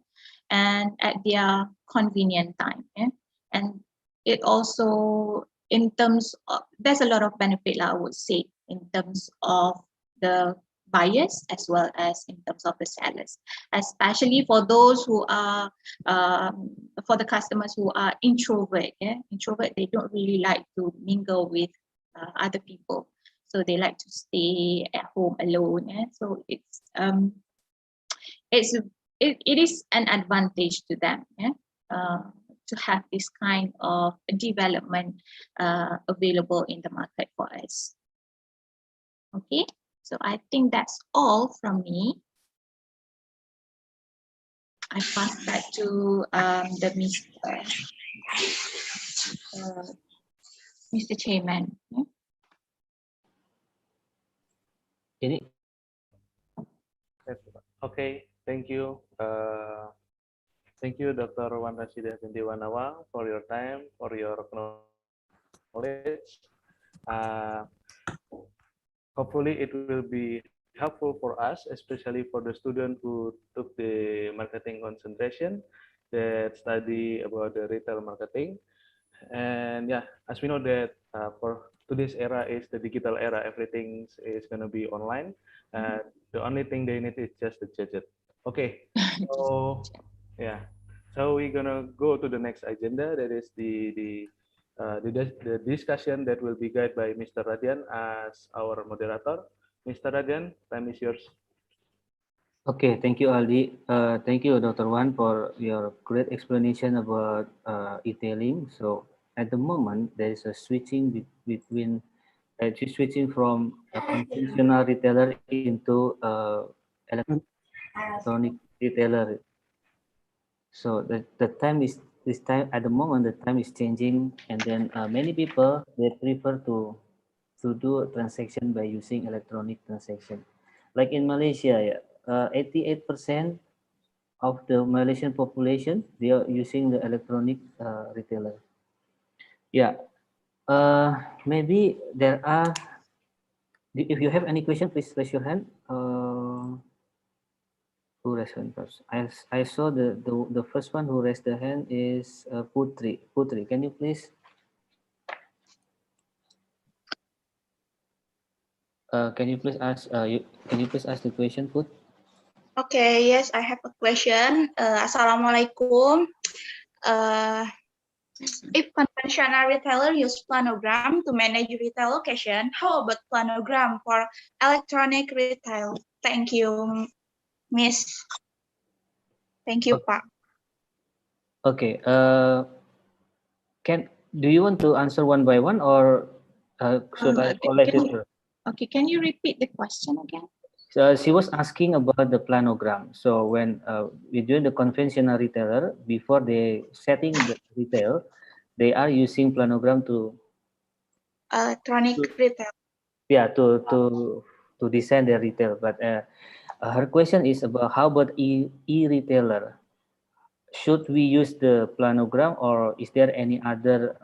And at their convenient time. Yeah? And it also, in terms of, there's a lot of benefit, I would say, in terms of the buyers as well as in terms of the sellers, especially for those who are, for the customers who are introvert. Yeah? Introvert, they don't really like to mingle with other people. So they like to stay at home alone. Yeah? So it is an advantage to them, yeah? To have this kind of development available in the market for us. Okay, so I think that's all from me. I pass back to the Mr. Chairman. Yeah?
Ini
Okay, thank you. Thank you, Dr. Wan Rasyidah binti Nawang, for your time, for your knowledge. Hopefully, it will be helpful for us, especially for the student who took the marketing concentration that study about the retail marketing. And yeah, as we know that for today's era is the digital era, everything is going to be online. The only thing they need is just the gadget. Okay, so yeah, so we're gonna go to the next agenda. That is the discussion that will be guided by Mr. Radian as our moderator. Mr. Radian, time is yours.
Okay, thank you, Aldi. Thank you, Dr. Wan, for your great explanation about e-tailing. So at the moment, there is a switching between switching from a conventional retailer into electronic retailer. So the time is this time at the moment the time is changing, and then many people they prefer to do a transaction by using electronic transaction. Like in Malaysia, 88% of the Malaysian population they are using the electronic retailer. Yeah, maybe there are. If you have any question, please raise your hand. Who raised hand first? I saw the first one who raised the hand is Putri. Putri, can you please? Can you please ask? Can you please ask the question, Put?
Okay, yes, I have a question. Assalamualaikum. If conventional retailer use planogram to manage retail location, how about planogram for electronic retail? Thank you, Miss. Thank you, Pak.
Okay. Do you want to answer one by one, or should I collect it first?
Okay, can you repeat the question again?
She was asking about the planogram. So when we do the conventional retailer, before they setting the retail, they are using planogram to
Electronic retail.
Yeah, to design their retail. But her question is about how about e-retailer? Should we use the planogram, or is there any other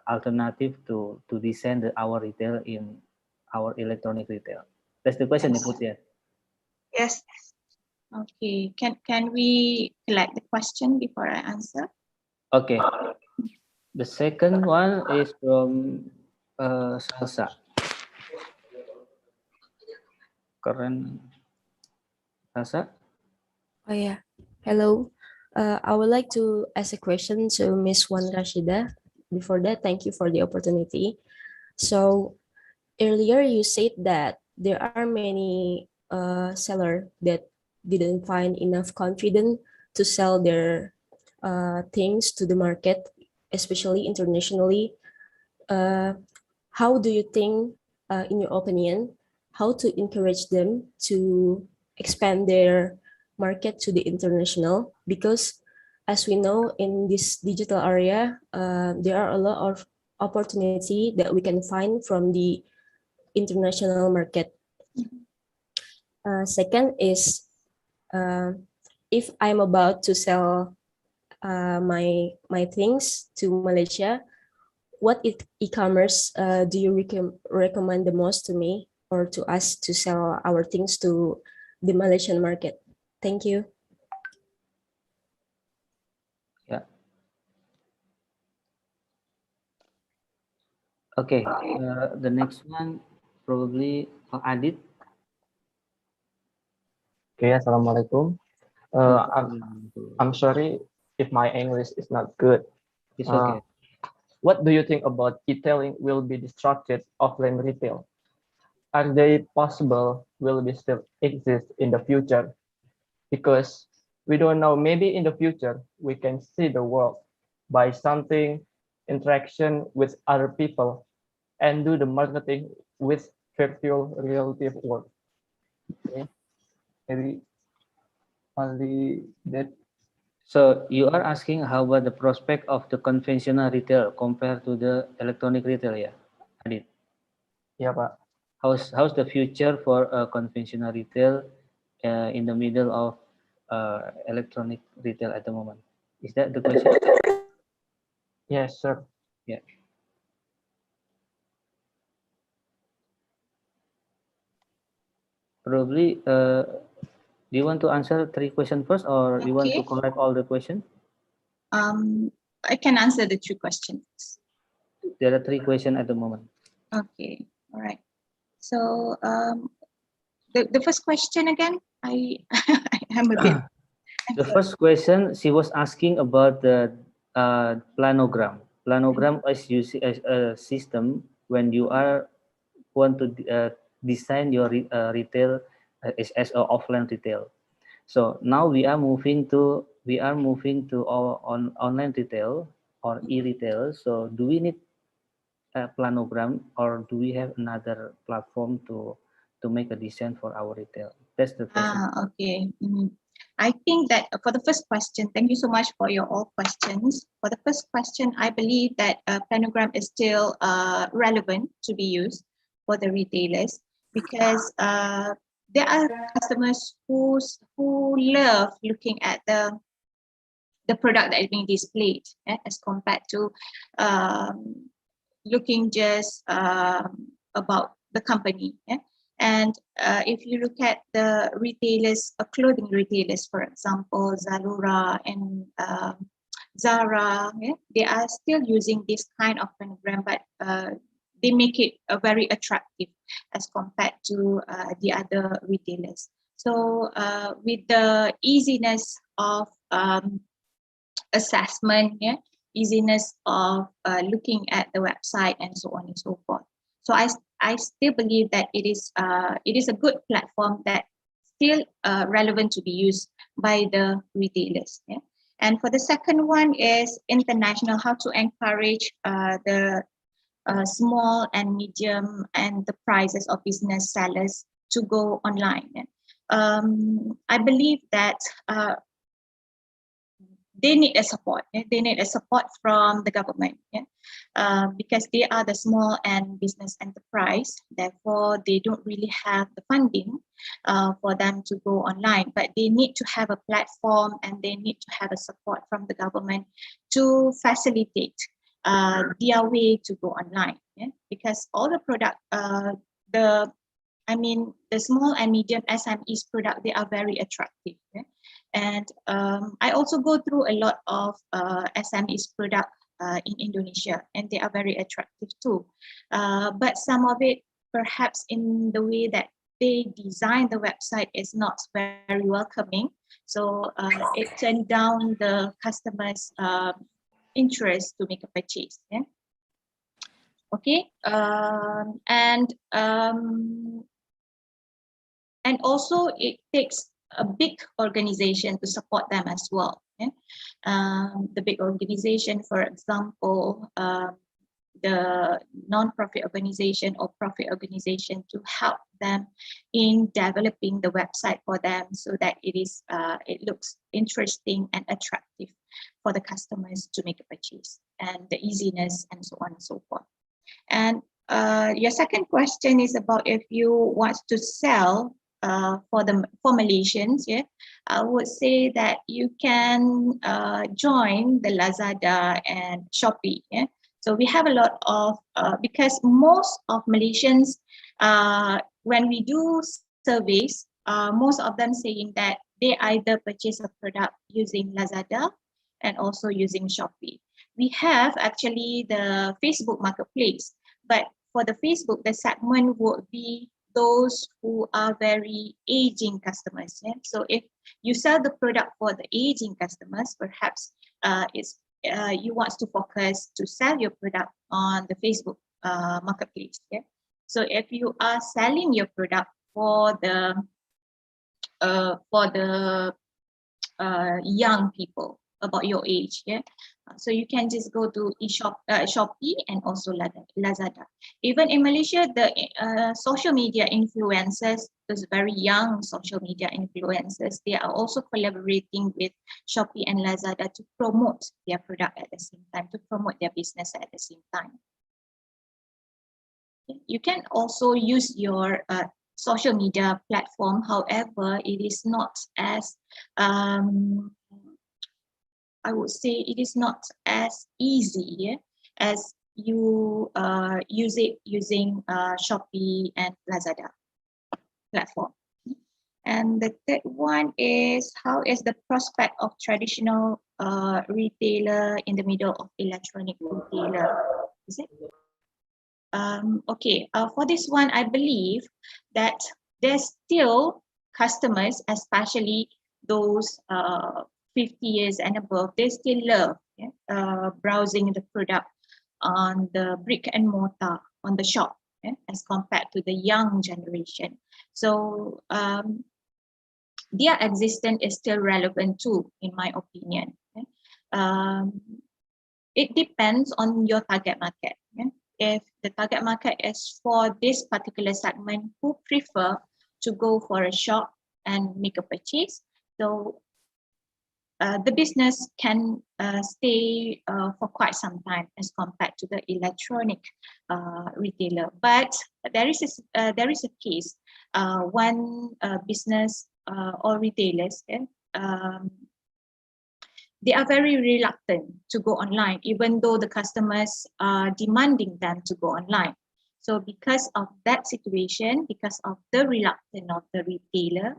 alternative to design our retail in our electronic retail? That's the question you put here.
Yes.
Okay, can we collect the question before I answer?
Okay. The second one is from Salsa. Karen Salsa.
Oh yeah, hello. I would like to ask a question to Miss Wan Rasyidah. Before that, thank you for the opportunity. So earlier you said that there are many sellers that didn't find enough confidence to sell their things to the market, especially internationally. How do you think, in your opinion, how to encourage them to expand their market to the international? Because as we know, in this digital area, there are a lot of opportunity that we can find from the international market. Second is, if I'm about to sell my things to Malaysia, what e-commerce do you recommend the most to me or to us to sell our things to the Malaysian market? Thank you.
Yeah. Okay. The next one probably Adit.
Okay, Assalamualaikum. I'm sorry if my English is not good.
It's okay.
What do you think about e-tailing will be disrupted offline retail? Are they possible? Will be still exist in the future? Because we don't know, maybe in the future we can see the world, buy something, interaction with other people, and do the marketing with virtual reality world. Okay, maybe only that.
So you are asking how about the prospect of the conventional retail compared to the electronic retail, yeah, Adit?
Yeah, Pak.
How's the future for conventional retail in the middle of electronic retail at the moment? Is that the question?
Yes, sir.
Yeah. Probably, do you want to answer 3 questions first, or you want to
Okay.
collect all the questions?
I can answer the 2 questions.
There are 3 questions at the moment.
Okay, all right. So the first question again, I am a bit.
The first question, she was asking about the planogram. Planogram is used as a system when you want to design your retail as an offline retail. So now we are moving to our online retail or e-retail. So do we need a planogram, or do we have another platform to make a design for our retail? That's the question.
Okay. I think that for the first question, thank you so much for your all questions. For the first question, I believe that planogram is still relevant to be used for the retailers, because there are customers who love looking at the product that is being displayed, as compared to looking just about the company. And if you look at the retailers, clothing retailers, for example, Zalora and Zara, they are still using this kind of planogram, but they make it very attractive as compared to the other retailers. So with the easiness of assessment, easiness of looking at the website and so on and so forth. So I still believe that it is a good platform that still relevant to be used by the retailers. And for the second one is international, how to encourage the small and medium enterprises or business sellers to go online. I believe that they need a support. They need a support from the government, because they are the small and business enterprise. Therefore, they don't really have the funding for them to go online. But they need to have a platform, and they need to have a support from the government to facilitate their way to go online. Because all the product, the small and medium SMEs product, they are very attractive. And I also go through a lot of SMEs product in Indonesia, and they are very attractive too. But some of it, perhaps in the way that they design the website, is not very welcoming. So it turned down the customers' interest to make a purchase. Okay, and also it takes a big organization to support them as well. The big organization, for example, the non-profit organization or profit organization to help them in developing the website for them so that it looks interesting and attractive for the customers to make a purchase, and the easiness and so on and so forth. And your second question is about if you want to sell for Malaysians, yeah, I would say that you can join the Lazada and Shopee. Yeah, so we have a lot of because most of Malaysians, when we do surveys, most of them saying that they either purchase a product using Lazada and also using Shopee. We have actually the Facebook Marketplace, but for the Facebook, the segment would be those who are very aging customers. Yeah? So if you sell the product for the aging customers, perhaps you want to focus to sell your product on the Facebook Marketplace. Yeah? So if you are selling your product for the young people about your age, yeah. So you can just go to Shopee and also Lazada. Even in Malaysia, the social media influencers, those very young social media influencers, they are also collaborating with Shopee and Lazada to promote their product at the same time, to promote their business at the same time. You can also use your social media platform. However, it is not as I would say it is not as easy as you use it using Shopee and Lazada platform. And the third one is, how is the prospect of traditional retailer in the middle of electronic retailer? Is it? Okay, for this one, I believe that there's still customers, especially those 50 years and above, they still love browsing the product on the brick and mortar, on the shop, as compared to the young generation. So their existence is still relevant too, in my opinion. It depends on your target market. If the target market is for this particular segment who prefer to go for a shop and make a purchase, so the business can stay for quite some time as compared to the electronic retailer. But there is a case when business or retailers, they are very reluctant to go online, even though the customers are demanding them to go online. So because of that situation, because of the reluctance of the retailer,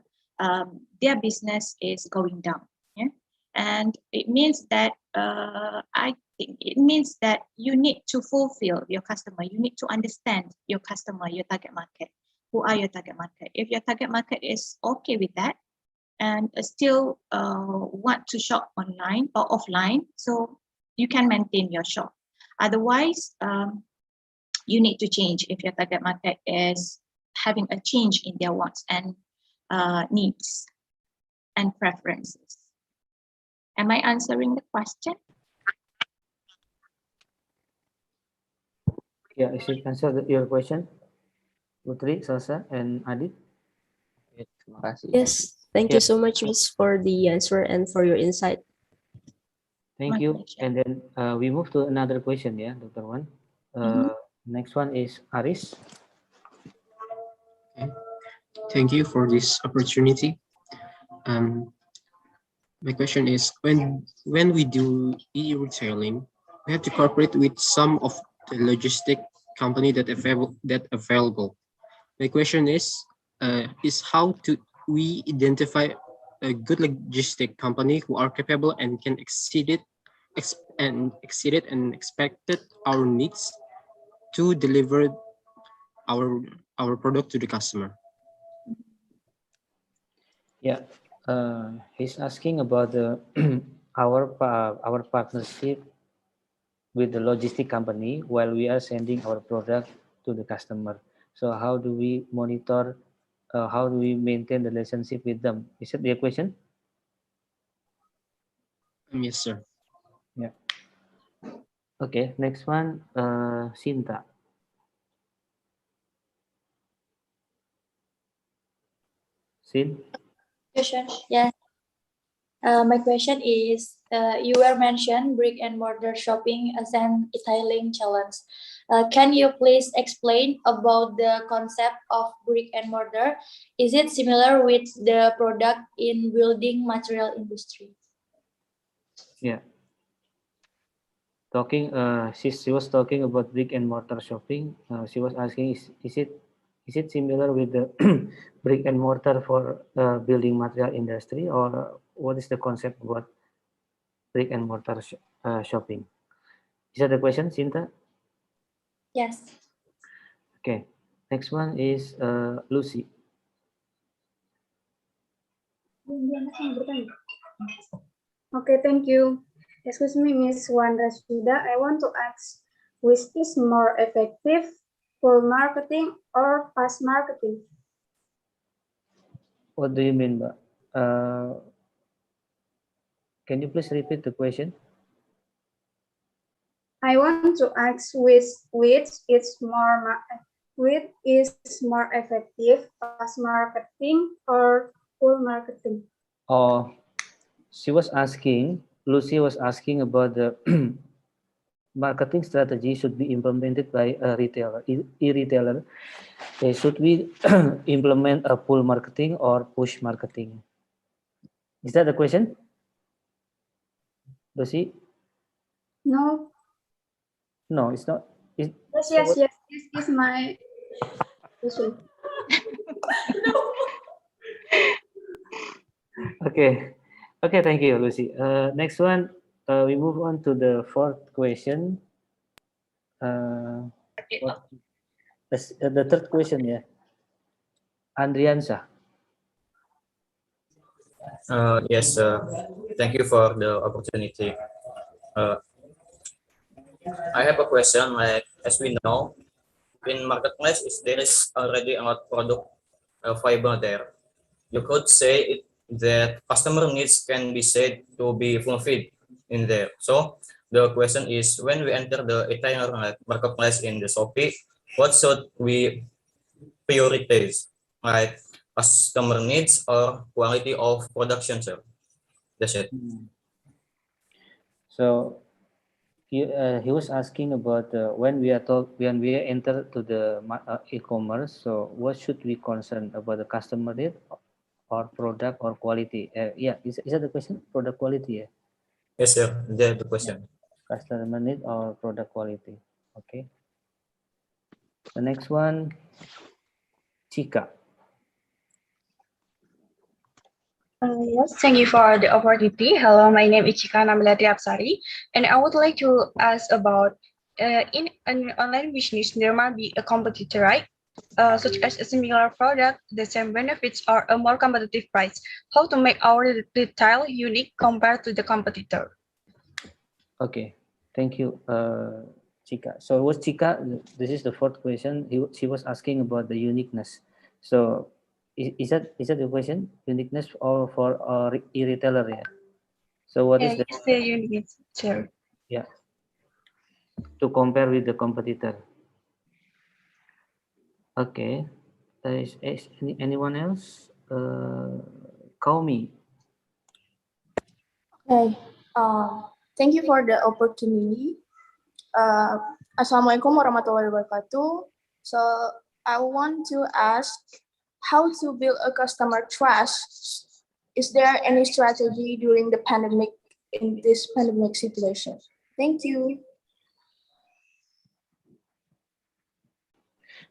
their business is going down. Yeah? And it means that I think it means that you need to fulfill your customer. You need to understand your customer, your target market. Who are your target market? If your target market is okay with that, and still want to shop online or offline, so you can maintain your shop. Otherwise, you need to change if your target market is having a change in their wants and needs and preferences. Am I answering the question?
Yeah, I should answer your question, Putri, Salsa, and Adit.
Terima kasih.
Yes, thank you so much, Miss, for the answer and for your insight.
Thank you. And then we move to another question, yeah, Dr. Wan. Next one is Aris.
Okay. Thank you for this opportunity. My question is, when we do e-retailing, we have to cooperate with some of the logistic company that available. My question is how to we identify a good logistic company who are capable and can exceed and expected our needs to deliver our product to the customer.
Yeah, he's asking about the our partnership with the logistic company while we are sending our product to the customer. So how do we monitor? How do we maintain the relationship with them? Is that the question?
Yes, sir.
Yeah. Okay, next one, Sinta. Sin?
Question. Yeah. My question is, you were mentioned brick and mortar shopping as an e-tailing challenge. Can you please explain about the concept of brick and mortar? Is it similar with the product in building material industry?
Yeah. She was talking about brick and mortar shopping. She was asking, is it similar with the brick and mortar for building material industry, or what is the concept about brick and mortar shopping? Is that the question, Sinta?
Yes.
Okay. Next one is Lucy.
Okay, thank you. Excuse me, Miss Wan Rasyidah. I want to ask, which is more effective, full marketing or fast marketing?
What do you mean by? Can you please repeat the question?
I want to ask which is more effective, fast marketing or full marketing?
Oh, Lucy was asking about the marketing strategy should be implemented by a retailer, e-retailer. Should we implement a pull marketing or push marketing? Is that the question, Lucy?
No.
No, it's not.
Yes. This is my question.
Okay. Okay, thank you, Lucy. Next one, we move on to the fourth question. The third question, yeah. Andriansa.
Yes, thank you for the opportunity. I have a question. Like, as we know, in marketplace, there is already a lot of product fiber there. You could say that customer needs can be said to be fulfilled in there. So the question is, when we enter the e-tailer marketplace in the Shopee, what should we prioritize, like customer needs or quality of production, sir? That's it.
So he was asking about when we enter to the e-commerce. So what should we concern about the customer need or product or quality? Yeah, is that the question? Product quality, yeah.
Yes, sir. That's the question.
Yeah. Customer need or product quality. Okay. The next one, Chika.
Yes, thank you for the opportunity. Hello, my name is Chika Namelati Apsari, and I would like to ask about in an online business, there might be a competitor, right? Such as a similar product, the same benefits, or a more competitive price. How to make our retail unique compared to the competitor?
Okay, thank you, Chika. So was Chika, this is the fourth question. She was asking about the uniqueness. So is that the question? Uniqueness or for e-retailer, yeah? So what is the
uniqueness, sir?
Yeah, to compare with the competitor. Okay, is anyone else? Kaumi.
Okay, thank you for the opportunity. Assalamualaikum warahmatullahi wabarakatuh. So I want to ask how to build a customer trust. Is there any strategy during the pandemic in this pandemic situation? Thank you.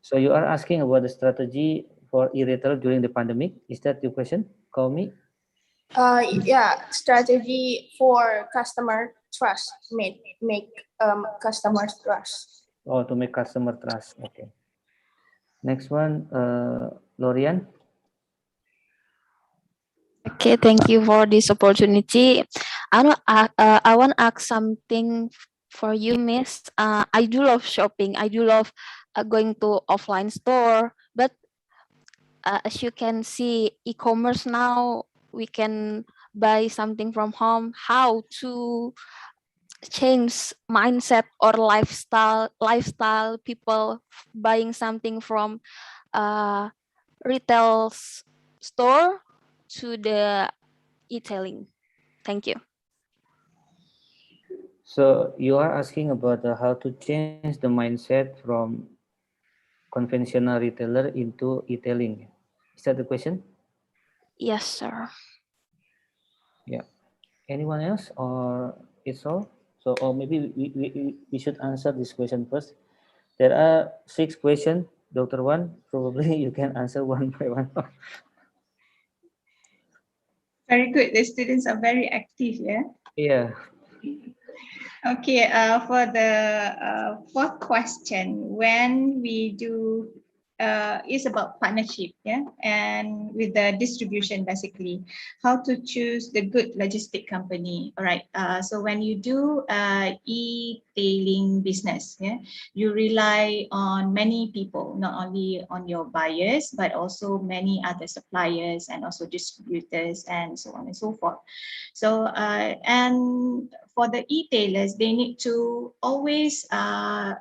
So you are asking about the strategy for e-retailer during the pandemic. Is that your question, Kaumi?
Yeah, strategy for customer trust, make customers trust.
Oh, to make customer trust. Okay. Next one, Lorian.
Okay, thank you for this opportunity. I want to ask something for you, Miss. I do love shopping. I do love going to offline store, but as you can see, e-commerce now, we can buy something from home. How to change mindset or lifestyle people buying something from retail store to the e-tailing. Thank you.
So you are asking about how to change the mindset from conventional retailer into e-tailing. Is that the question?
Yes, sir.
Yeah. Anyone else, or it's all? So, or maybe we should answer this question first. There are 6 questions, Dr. Wan. Probably you can answer one by one.
Very good. The students are very active, yeah?
Yeah.
Okay, for the fourth question, when we do, is about partnership, yeah, and with the distribution basically, how to choose the good logistic company. All right, so when you do e-tailing business, yeah, you rely on many people, not only on your buyers, but also many other suppliers and also distributors and so on and so forth. So, and for the e-tailers, they need to always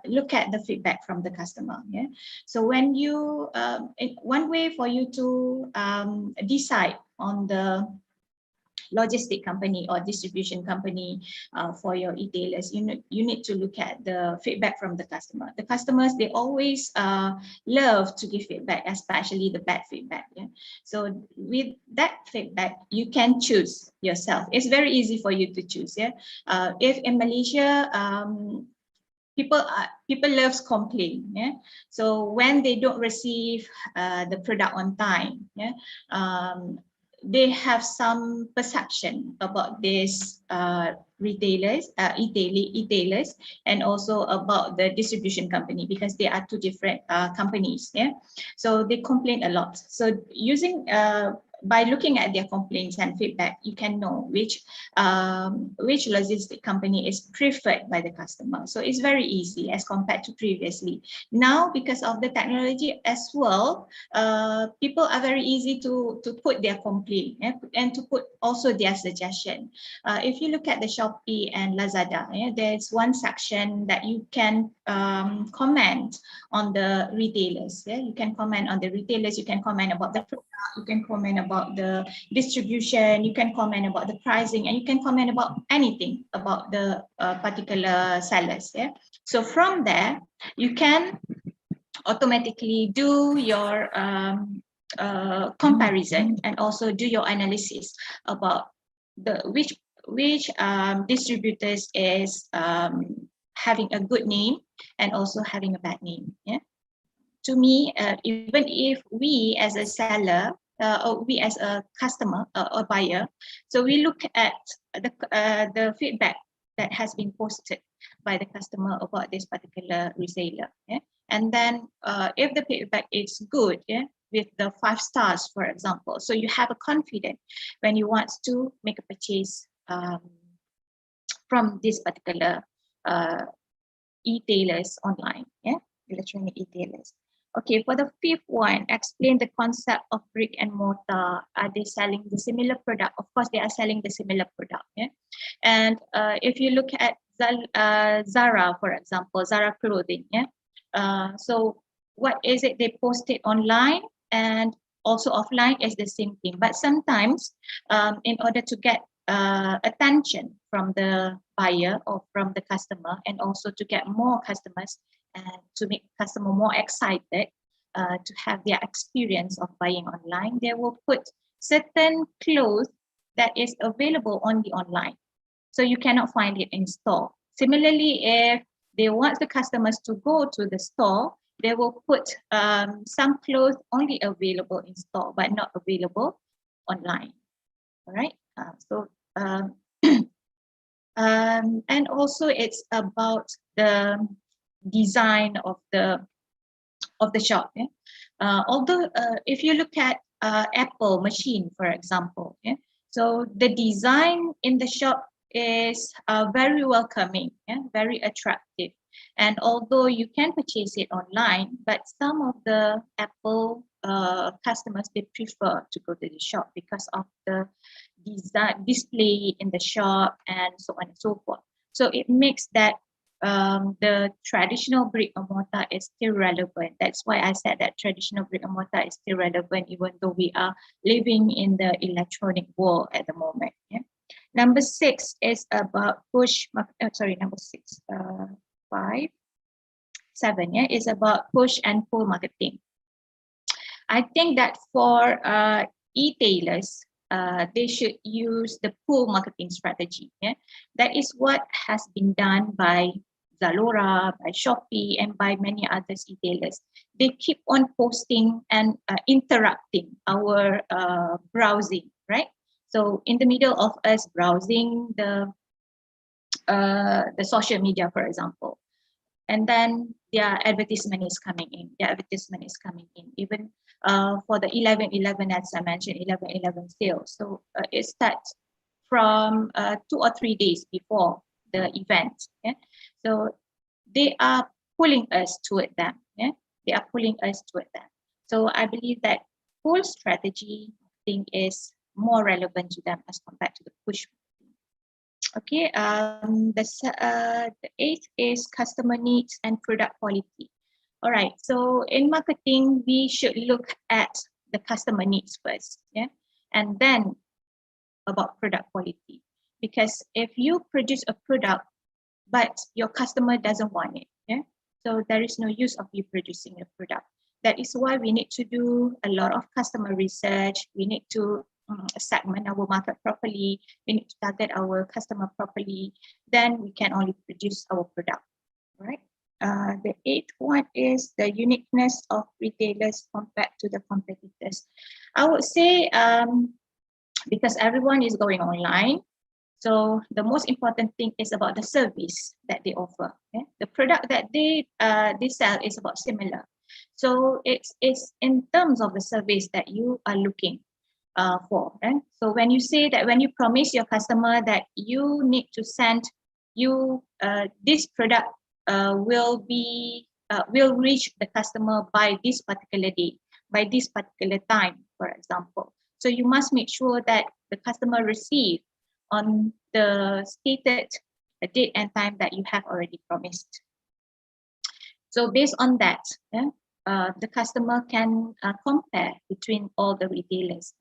look at the feedback from the customer. Yeah. So when you, one way for you to decide on the logistic company or distribution company for your e-tailers, you need to look at the feedback from the customer. The customers, they always love to give feedback, especially the bad feedback. Yeah? So with that feedback, you can choose yourself. It's very easy for you to choose. Yeah. If in Malaysia, people loves complain. Yeah. So when they don't receive the product on time, yeah, they have some perception about this retailers, e-tailers, and also about the distribution company, because they are two different companies. Yeah, so they complain a lot. So using by looking at their complaints and feedback, you can know which logistic company is preferred by the customer. So it's very easy as compared to previously. Now, because of the technology as well, people are very easy to put their complaint, and to put also their suggestion. If you look at the Shopee and Lazada, there's one section that you can comment on the retailers. You can comment on the retailers, you can comment about the product, you can comment about the distribution, you can comment about the pricing, and you can comment about anything about the particular sellers. So from there, you can automatically do your comparison and also do your analysis about the which distributors is having a good name and also having a bad name. To me, even if we as a seller or we as a customer or buyer, so we look at the feedback that has been posted by the customer about this particular reseller. And then if the feedback is good, with the 5 stars, for example, so you have a confidence when you want to make a purchase from this particular e-tailers online, electronic e-tailers. Okay, for the 5th one, explain the concept of brick and mortar. Are they selling the similar product? Of course, they are selling the similar product. And if you look at Zara, for example, Zara clothing. So what is it they posted online and also offline is the same thing. But sometimes, in order to get attention from the buyer or from the customer, and also to get more customers and to make customer more excited to have their experience of buying online, they will put certain clothes that is available only online, so you cannot find it in store. Similarly, if they want the customers to go to the store, they will put some clothes only available in store but not available online. All right. And also it's about the design of the shop. Although if you look at Apple machine, for example, so the design in the shop is very welcoming, very attractive. And although you can purchase it online, but some of the Apple customers, they prefer to go to the shop because of the design display in the shop and so on and so forth. So it makes that the traditional brick and mortar is still relevant. That's why I said that traditional brick and mortar is still relevant, even though we are living in the electronic world at the moment. Yeah. Number 6 is about number 6, 5, 7, yeah, is about push and pull marketing. I think that for e-tailers, they should use the pull marketing strategy. Yeah? That is what has been done by Zalora, by Shopee, and by many other e-tailers. They keep on posting and interrupting our browsing, right? So in the middle of us browsing the social media, for example, and then their advertisement is coming in. Even for the 11/11, as I mentioned, 11/11 sales. So it starts from 2 or 3 days before the event. Yeah? So they are pulling us toward them. Yeah? They are pulling us toward them. So I believe that pull strategy, I think, is more relevant to them as compared to the push. Okay, the 8th is customer needs and product quality. All right, so in marketing, we should look at the customer needs first, yeah, and then about product quality. Because if you produce a product, but your customer doesn't want it, yeah, so there is no use of you producing a product. That is why we need to do a lot of customer research. We need to segment our market properly. We need to target our customer properly. Then we can only produce our product, right? The 8th one is the uniqueness of retailers compared to the competitors. I would say because everyone is going online, so the most important thing is about the service that they offer. Okay? The product that they sell is about similar. So it's in terms of the service that you are looking for. Right? So when you say that, when you promise your customer that you need to send you this product will reach the customer by this particular day, by this particular time, for example. So you must make sure that the customer receive on the stated date and time that you have already promised. So based on that, the customer can compare between all the retailers.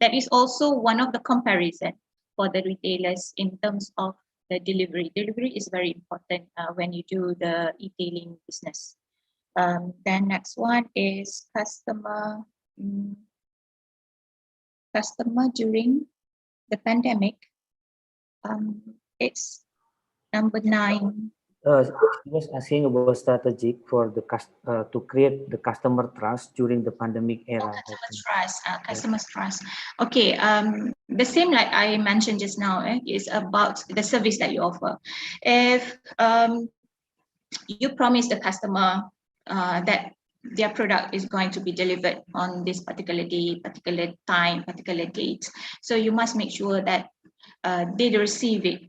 That is also one of the comparison for the retailers in terms of the delivery. Delivery is very important when you do the e-tailing business. Then next one is customer during the pandemic. It's number 9.
I was asking about strategic for the to create the customer trust during the pandemic era.
Customer trust. Okay. The same like I mentioned just now is about the service that you offer. If you promise the customer that their product is going to be delivered on this particular day, particular time, particular date, so you must make sure that they receive it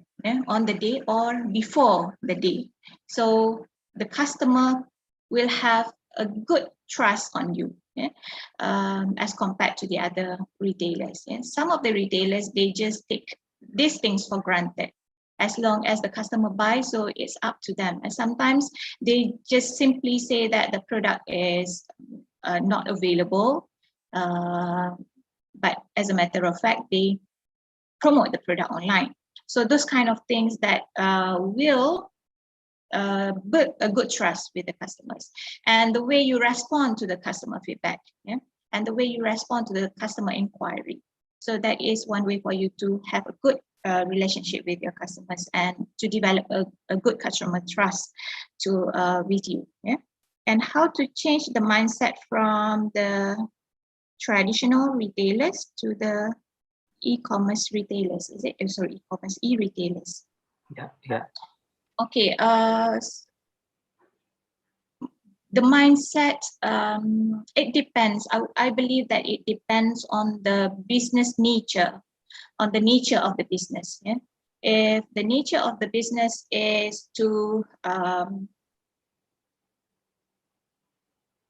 on the day or before the day. So the customer will have a good trust on you as compared to the other retailers. Some of the retailers, they just take these things for granted. As long as the customer buys, so it's up to them. And sometimes they just simply say that the product is not available. But as a matter of fact, they promote the product online. So those kind of things that will build a good trust with the customers. And the way you respond to the customer feedback, and the way you respond to the customer inquiry. So that is one way for you to have a good relationship with your customers and to develop a good customer trust with you. And how to change the mindset from the traditional retailers to the e-commerce retailers, is it? Sorry, e-commerce e-retailers.
Yeah.
Okay. The mindset, it depends. I believe that it depends on the business nature, on the nature of the business. Yeah? If the nature of the business is to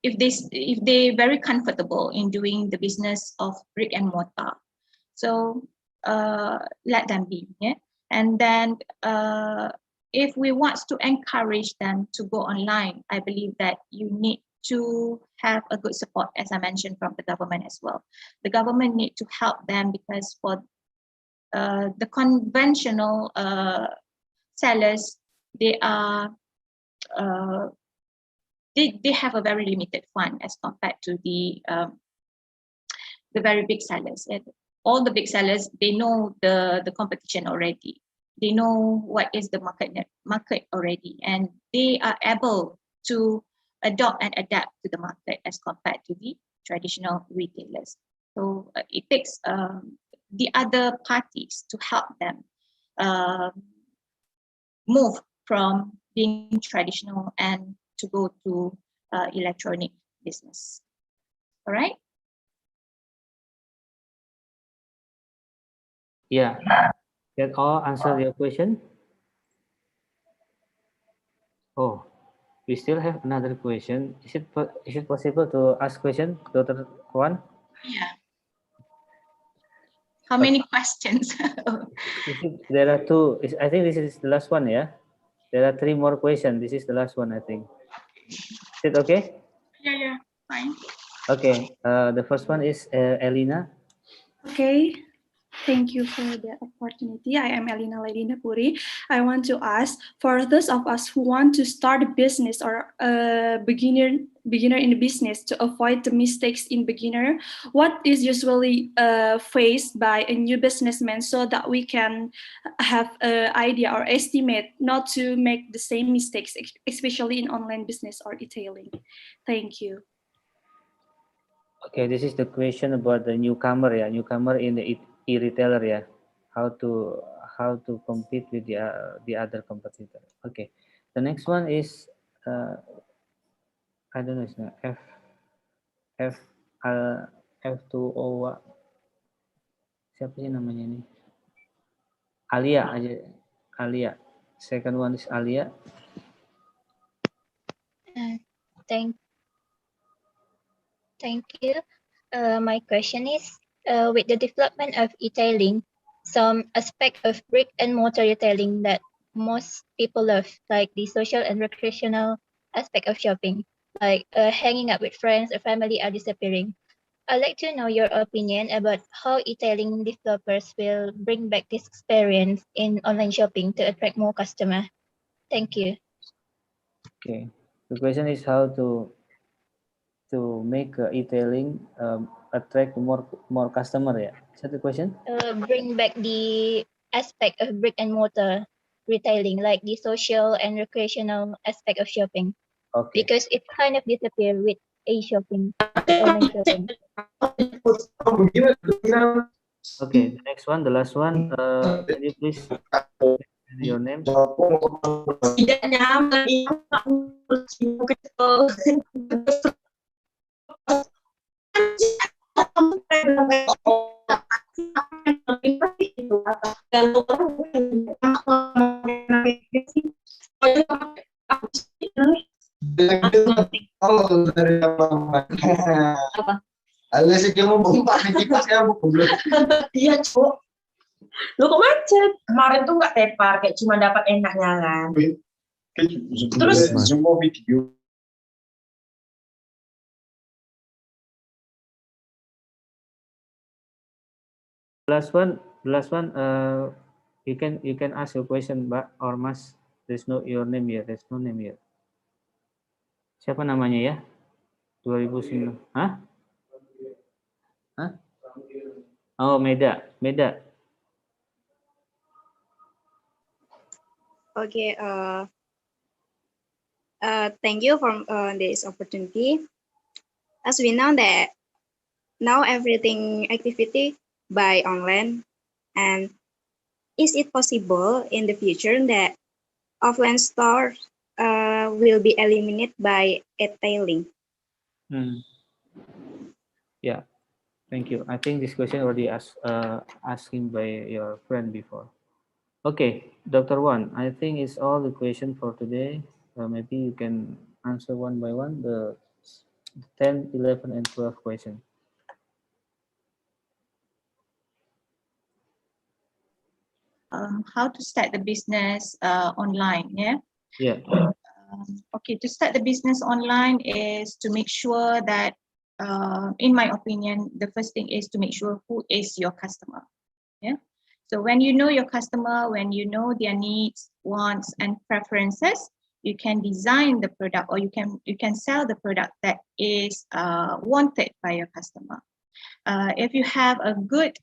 if they're very comfortable in doing the business of brick and mortar, so let them be. Yeah? And then if we want to encourage them to go online, I believe that you need to have a good support, as I mentioned, from the government as well. The government need to help them because for the conventional sellers, they are they have a very limited fund as compared to the very big sellers. And all the big sellers, they know the competition already. They know what is the market already, and they are able to adopt and adapt to the market as compared to the traditional retailers. So it takes the other parties to help them move from being traditional and to go to electronic business. All right.
Yeah, that all answer your question. Oh, we still have another question. Is it possible to ask question, Dr. Wan?
Yeah. How many questions?
There are two. I think this is the last one. Yeah, there are three more questions. This is the last one, I think. Is it okay?
Yeah, fine.
Okay. The first one is Elina.
Okay. Thank you for the opportunity. I am Elina Ledina Puri. I want to ask, for those of us who want to start a business or a beginner in the business, to avoid the mistakes in beginner, what is usually faced by a new businessman so that we can have an idea or estimate not to make the same mistakes, especially in online business or e-tailing? Thank you.
Okay, this is the question about the newcomer, yeah, newcomer in the e-retailer, yeah, how to compete with the other competitor. Okay, the next one is I don't know, it's not F2O. Siapa sih namanya ini? Alia aja, Alia. Second one is Alia.
Thank you. My question is, with the development of e-tailing, some aspect of brick and mortar retailing that most people love, like the social and recreational aspect of shopping, like hanging out with friends or family, are disappearing. I'd like to know your opinion about how e-tailing developers will bring back this experience in online shopping to attract more customers. Thank you.
Okay, the question is how to make e-tailing attract more customer, yeah? Is that the question?
Bring back the aspect of brick and mortar retailing, like the social and recreational aspect of shopping.
Okay.
Because it kind of disappeared with e-shopping, online shopping.
Okay, the next one, the last one. Can you please your name?
Ada sih kamu buka kipas kamu belum. Iya, Cuk. Lu kok macet? Kemarin tuh nggak tepar, kayak cuma dapat enaknya kan. Terus semua video.
Last one, you can ask your question, Mbak or Mas. There's no your name here. There's no name here. Siapa namanya ya? 2009. Hah? Hah? Oh, Meda.
Okay. Thank you for this opportunity. As we know that now everything activity by online, and is it possible in the future that offline stores will be eliminated by e-tailing?
Yeah, thank you. I think this question already asking by your friend before. Okay, Dr. Wan, I think it's all the question for today. Maybe you can answer one by one the 10, 11, and 12 questions.
how to start the business online. Yeah.
Yeah.
Okay, to start the business online is to make sure that, in my opinion, the first thing is to make sure who is your customer. Yeah. So when you know your customer, when you know their needs, wants, and preferences, you can design the product, or you can sell the product that is wanted by your customer. If you have a good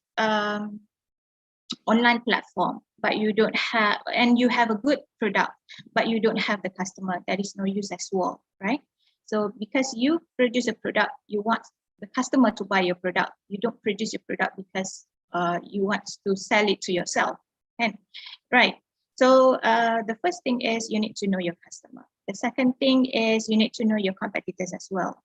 online platform, but you don't have, and you have a good product, but you don't have the customer, that is no use as well, right? So because you produce a product, you want the customer to buy your product. You don't produce your product because you want to sell it to yourself. And right. So the first thing is you need to know your customer. The second thing is you need to know your competitors as well.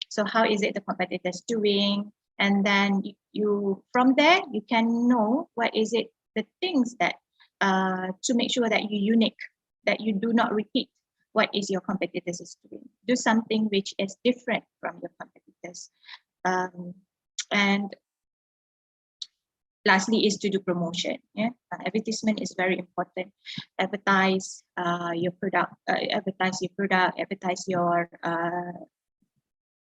So how is it the competitors doing? And then you from there, you can know what is it, the things that to make sure that you're unique, that you do not repeat what is your competitors is doing. Do something which is different from your competitors. And lastly is to do promotion. Yeah, advertisement is very important. Advertise your product, advertise your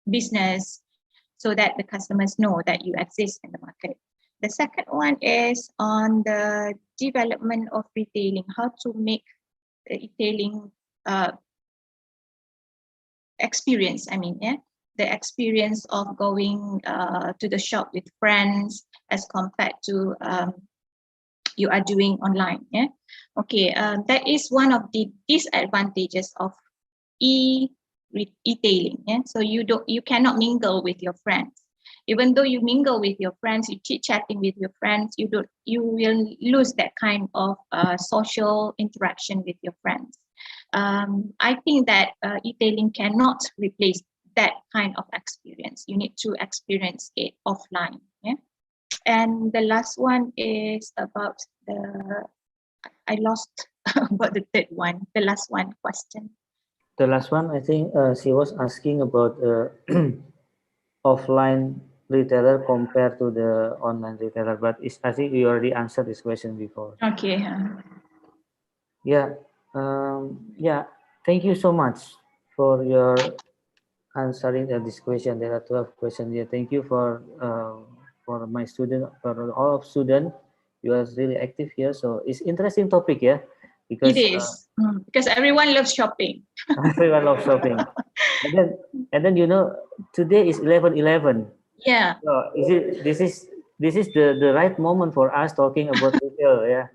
business, so that the customers know that you exist in the market. The second one is on the development of retailing, how to make the retailing experience. I mean, yeah, the experience of going to the shop with friends as compared to you are doing online. Yeah, okay, that is one of the disadvantages of e-tailing. Yeah, so you cannot mingle with your friends. Even though you mingle with your friends, you chit chatting with your friends, you will lose that kind of social interaction with your friends. I think that e-tailing cannot replace that kind of experience. You need to experience it offline. Yeah, and the last one is about I lost about the third one, the last one question.
The last one, I think she was asking about offline retailer compared to the online retailer, but I think you already answered this question before.
Okay.
Yeah. Yeah. Thank you so much for your answering this question. There are 12 questions here. Thank you for my student, for all of students. You are really active here, so it's interesting topic, yeah. Because
it is because everyone loves shopping.
Everyone loves shopping. And then you know, today is 11/11.
Yeah.
So this is the right moment for us talking about retail, yeah,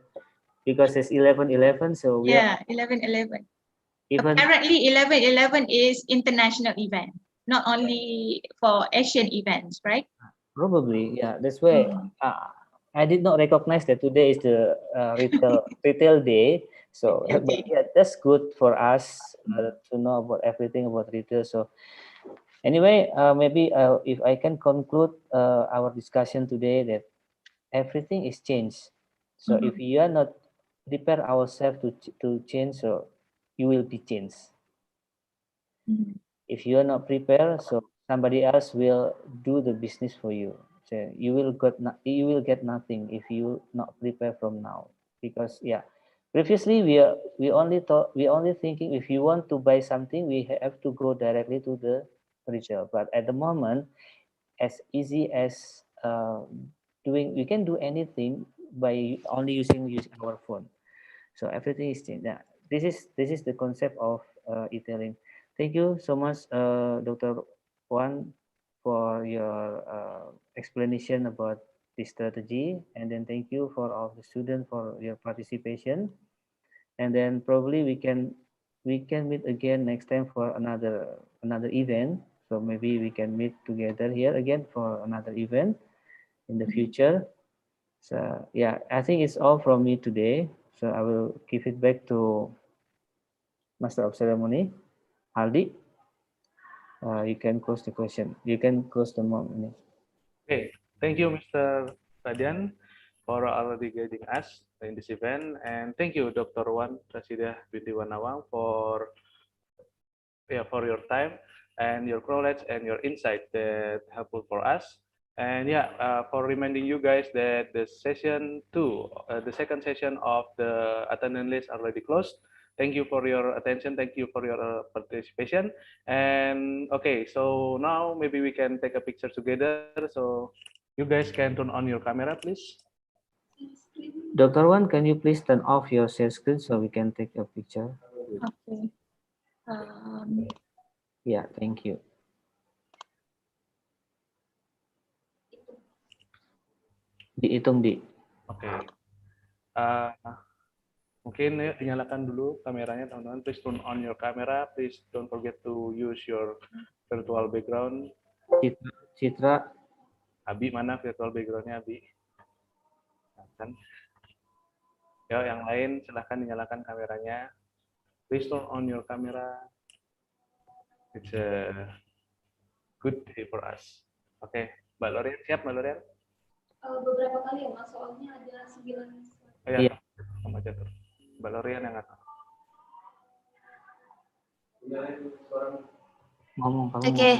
because it's 11/11. So we
yeah, 11/11.
Even
apparently 11/11 is international event, not only for Asian events, right?
Probably, yeah. That's why I did not recognize that today is the retail day. So but yeah, that's good for us to know about everything about retail. So anyway, maybe if I can conclude our discussion today, that everything is changed. So if you are not prepare ourselves to change, so you will be changed. If you are not prepared, so somebody else will do the business for you. So you will get nothing if you not prepare from now. Because yeah, previously we only thinking if you want to buy something, we have to go directly to the retail. But at the moment, as easy as we can do anything by only using our phone. So everything is changed. Yeah, this is the concept of e-tailing. Thank you so much, Dr. Wan, for your explanation about this strategy, and then thank you for all the students for your participation. And then probably we can meet again next time for another event. So maybe we can meet together here again for another event in the future. So yeah, I think it's all from me today. So I will give it back to Master of Ceremony, Aldi. You can close the question. You can close the moment.
Okay, thank you, Mr. Radian, for already guiding us in this event, and thank you, Dr. Wan Rasyidah binti Nawang, for your time and your knowledge and your insight that helpful for us. And yeah, for reminding you guys that the session 2, the second session of the attendance list already closed. Thank you for your attention. Thank you for your participation. And okay, so now maybe we can take a picture together. So you guys can turn on your camera, please.
Dr. Wan, can you please turn off your share screen so we can take a picture?
Okay.
Yeah, thank you. Dihitung, Di.
Oke. Mungkin yuk dinyalakan dulu kameranya, teman-teman. Please turn on your camera. Please don't forget to use your virtual background.
Citra.
Abi, mana virtual backgroundnya, Abi? Kan? Ya, yang lain silahkan dinyalakan kameranya. Please turn on your camera. It's a good day for us. Oke, Mbak Lorian, siap Mbak Lorian?
Beberapa kali ya Mas, soalnya ada 9.
Oh ya, sama aja tuh. Mbak Lorian yang ngatur.
Ngomong kamu.
Oke.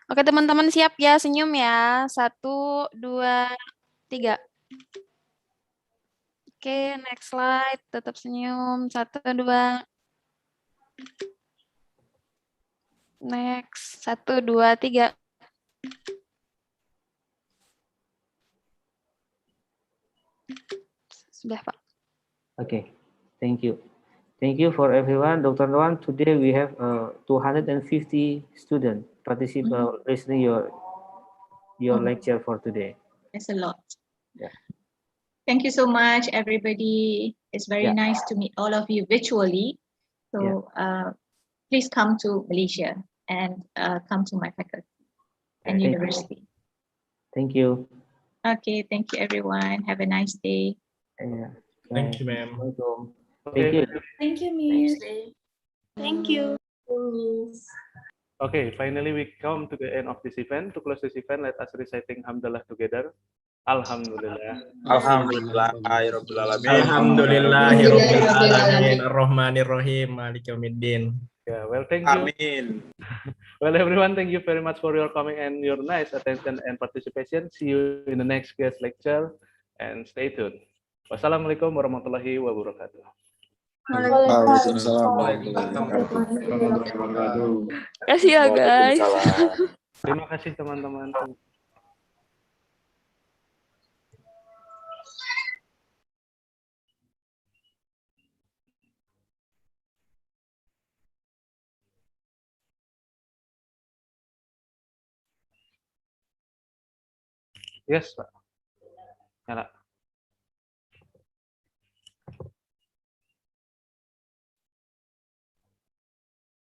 Oke, teman-teman siap ya, senyum ya. 1, 2, 3. Oke, next slide. Tetap senyum. 1, 2. Next. 1, 2, 3. Sudah, Pak.
Okay, thank you. Thank you for everyone. Dr. Wan, today we have 250 students listening your lecture for today.
That's a lot.
Yeah.
Thank you so much, everybody. It's very nice to meet all of you virtually. So please come to Malaysia and come to my faculty and university.
Thank you.
Okay, thank you, everyone. Have a nice day.
Yeah.
Thank you, ma'am.
Thank you.
Thank you, Miss.
Thank you.
Okay, finally we come to the end of this event. To close this event, let us reciting Hamdalah together. Alhamdulillah.
Alhamdulillahirabbil alamin. Alhamdulillahirabbil alamin. Arrahmanirrahim. Maliki yaumiddin.
Yeah, well, thank you.
Amin.
Well, everyone, thank you very much for your coming and your nice attention and participation. See you in the next guest lecture and stay tuned. Wassalamualaikum warahmatullahi wabarakatuh.
Waalaikumsalam.
Terima kasih ya, guys.
Terima kasih, teman-teman. Yes, Pak. Nyala.